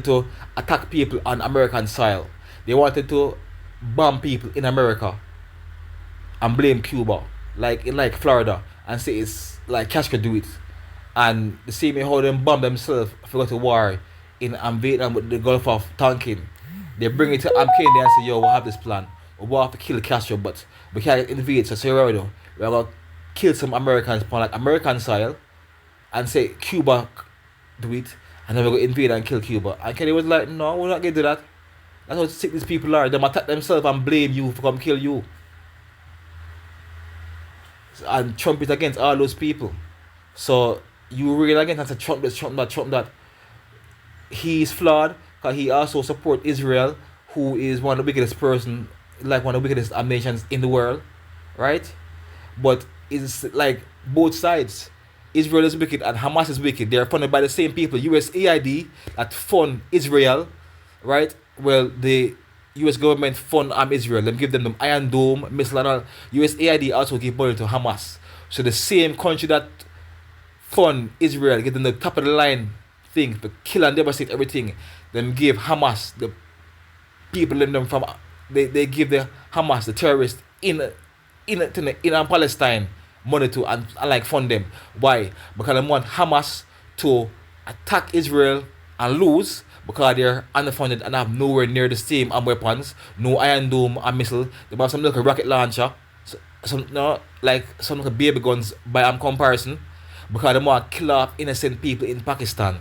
to attack people on American soil. They wanted to bomb people in America and blame Cuba, like in Florida, and say it's like Cash could do it. And the same way how them bomb themselves for go to war in Vietnam with the Gulf of Tonkin. They bring it to Kennedy and say, yo, we have this plan. We have to kill Castro, but we can't invade. So here we go. We're going to kill some Americans on like American soil and say Cuba do it, and then we go invade and kill Cuba. And Kennedy was like, no, we're not going to do that. That's how sick these people are. They attack themselves and blame you for come kill you. And Trump is against all those people. So you read against and say Trump this, Trump that. He's flawed because he also support Israel, who is one of the wickedest person, like one of the wickedest nations in the world, right? But it's like both sides. Israel is wicked and Hamas is wicked. They are funded by the same people. USAID that fund Israel, right? Well, the US government fund Israel. Them give them Iron Dome, missile and all. USAID also give money to Hamas. So the same country that fund Israel, give them the top of the line thing to kill and devastate everything. Then give Hamas, the people in them from, they give the Hamas, the terrorists in Palestine, money to and like fund them. Why? Because they want Hamas to attack Israel and lose, because they're underfunded and have nowhere near the same weapons, no Iron Dome and missile. They have some little rocket launcher, some little baby guns by comparison, because they want to kill off innocent people in Pakistan.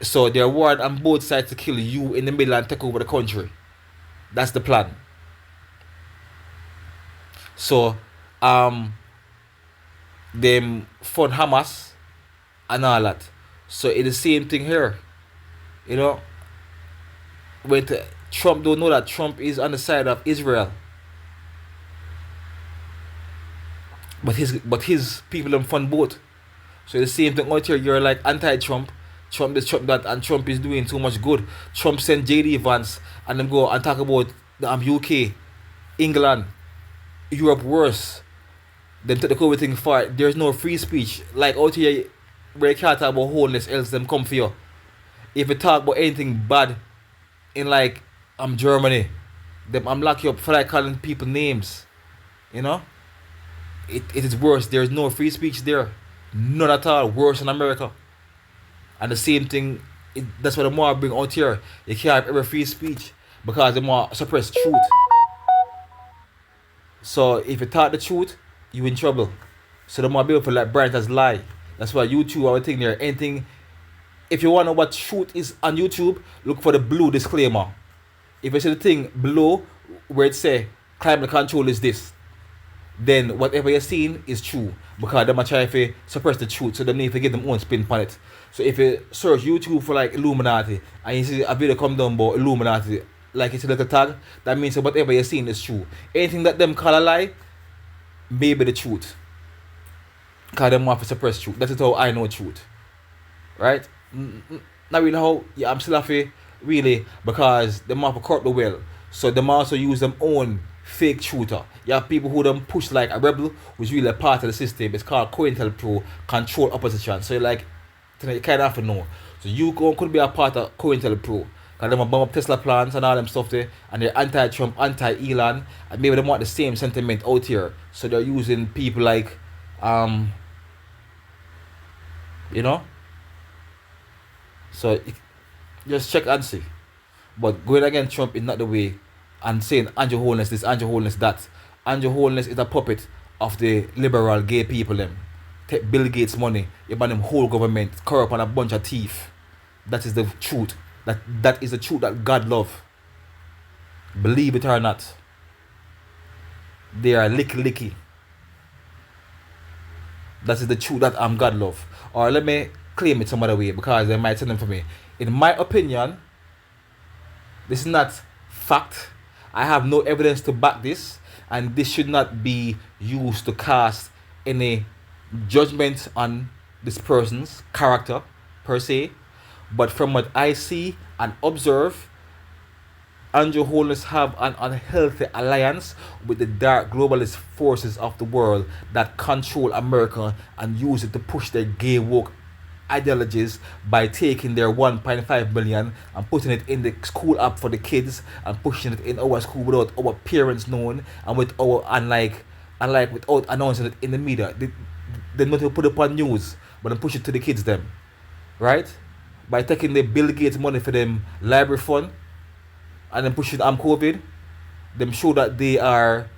So they're warned on both sides to kill you in the middle and take over the country. That's the plan. So them fund Hamas and all that. So it's the same thing here. You know, when Trump don't know that Trump is on the side of Israel, but his people don't fund both. So it's the same thing out here. You're like anti-Trump, Trump this, Trump that, and Trump is doing too much good. Trump sent JD Vance and them go and talk about the UK, England, Europe worse. Then take the COVID thing far. There's no free speech. Like out here, where you can't talk about wholeness, else them come for you. If you talk about anything bad in like Germany, them I'm lock you up for like calling people names. You know? It is worse. There's no free speech there. None at all. Worse in America. And the same thing, that's what the more bring out here. You can't have every free speech because they more suppress truth. So if you talk the truth, you in trouble. So the more people like Brian has lie. That's why YouTube, I would think there anything. If you want to know what truth is on YouTube, look for the blue disclaimer. If you see the thing below where it say climate control is this, then whatever you're seeing is true, because them are trying to suppress the truth, so they need to give them own spin on it. So if you search YouTube for like Illuminati and you see a video come down about Illuminati, like it's a little tag, that means that whatever you're seeing is true. Anything that them call a lie may be the truth, because them want to suppress truth. That is how I know truth, right? Not really how, yeah, I'm still happy really, because them want to corrupt the well, so them also use them own fake shooter. You have people who don't push like a rebel, who's really a part of the system. It's called COINTELPRO, control opposition. So you like, you kind of have to know. So you could be a part of COINTELPRO, because them bomb up Tesla plants and all them stuff there, and they're anti-Trump, anti-Elon, and maybe they want the same sentiment out here. So they're using people like, you know. So just check and see. But going against Trump is not the way. And saying Andrew Holness this, Andrew Holness that. Andrew Holness is a puppet of the liberal gay people them. Take Bill Gates money, you ban them whole government, corrupt and a bunch of thief. That is the truth. That is the truth that God love. Believe it or not. They are licky. That is the truth that God love. Or let me claim it some other way, because they might tell them for me. In my opinion, this is not fact. I have no evidence to back this, and this should not be used to cast any judgment on this person's character per se. But from what I see and observe, Andrew Holness have an unhealthy alliance with the dark globalist forces of the world that control America and use it to push their gay woke ideologies by taking their 1.5 million and putting it in the school app for the kids and pushing it in our school without our parents knowing, and with our unlike without announcing it in the media. They not to put it on news, but then push it to the kids them, right? By taking the Bill Gates money for them library fund and then pushing COVID, them show that they are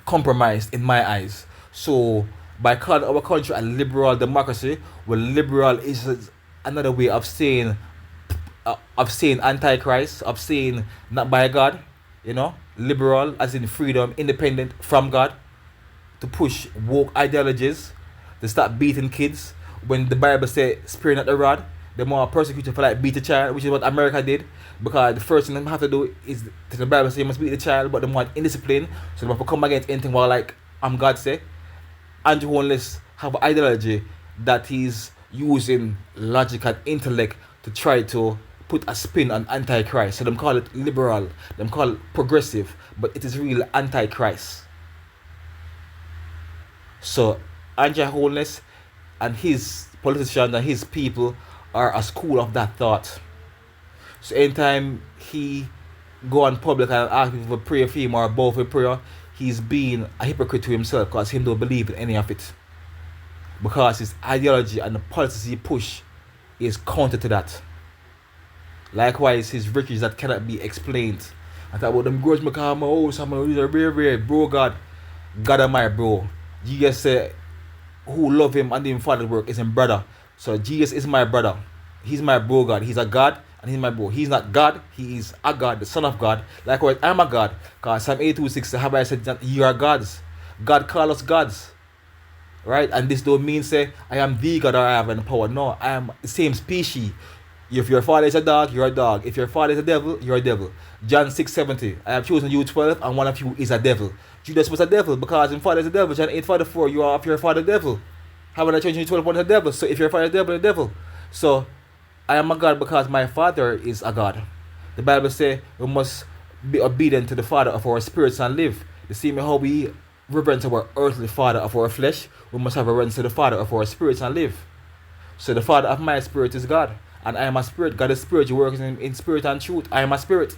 compromised in my eyes. So by calling our country a liberal democracy, well, liberal is another way of saying antichrist, of saying not by God, you know, liberal as in freedom, independent from God, to push woke ideologies, to start beating kids. When the Bible says spare not the rod, they more persecuted for like beat a child, which is what America did, because the first thing they have to do is, the Bible says you must beat the child, but they want indiscipline, so they have to come against anything while like God say. Andrew Holness have an ideology that he's using logic and intellect to try to put a spin on antichrist. So them call it liberal, them call it progressive, but it is really antichrist. So Andrew Holness and his politicians and his people are a school of that thought. So anytime he go on public and ask people to pray for him or bow for prayer, he's being a hypocrite to himself, because he don't believe in any of it. Because his ideology and the policies he push is counter to that. Likewise, his riches that cannot be explained. I thought about them grudge because my house, I'm a rare, bro, God am my bro. Jesus said, who love him and him father work is his brother. So Jesus is my brother. He's my bro God. He's a God and he's my bro. He's not God, he is a God, the Son of God. Likewise, I'm a God. Because Psalm 82:6, the Habbai said that you are gods. God call us gods. Right? And this don't mean say I am the God or I have any power. No, I am the same species. If your father is a dog, you're a dog. If your father is a devil, you're a devil. John 6:70, I have chosen you 12, and one of you is a devil. Judas was a devil because his father is a devil. John 8:44, you are of your father devil. Haven't I chosen you 12 one is a devil? So if your father is a devil, you're a devil. So I am a God because my father is a God. The Bible says we must be obedient to the father of our spirits and live. The same way how we reverence our earthly father of our flesh, we must have reverence to the father of our spirits and live. So the father of my spirit is God. And I am a spirit. God is spirit. You work in spirit and truth. I am a spirit.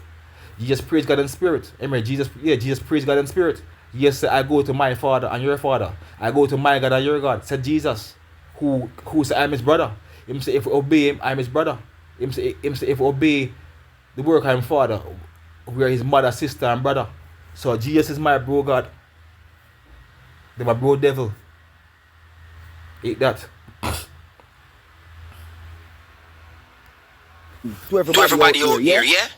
Jesus praise God in spirit. Amen. Jesus praise God in spirit. Yes, I go to my father and your father. I go to my God and your God. Said Jesus, who said I am his brother. Him say if we obey him, I am his brother. Him say if we obey the work I am father, we are his mother, sister, and brother. So Jesus is my bro God. They my bro devil. Eat that. to everybody out here, yeah?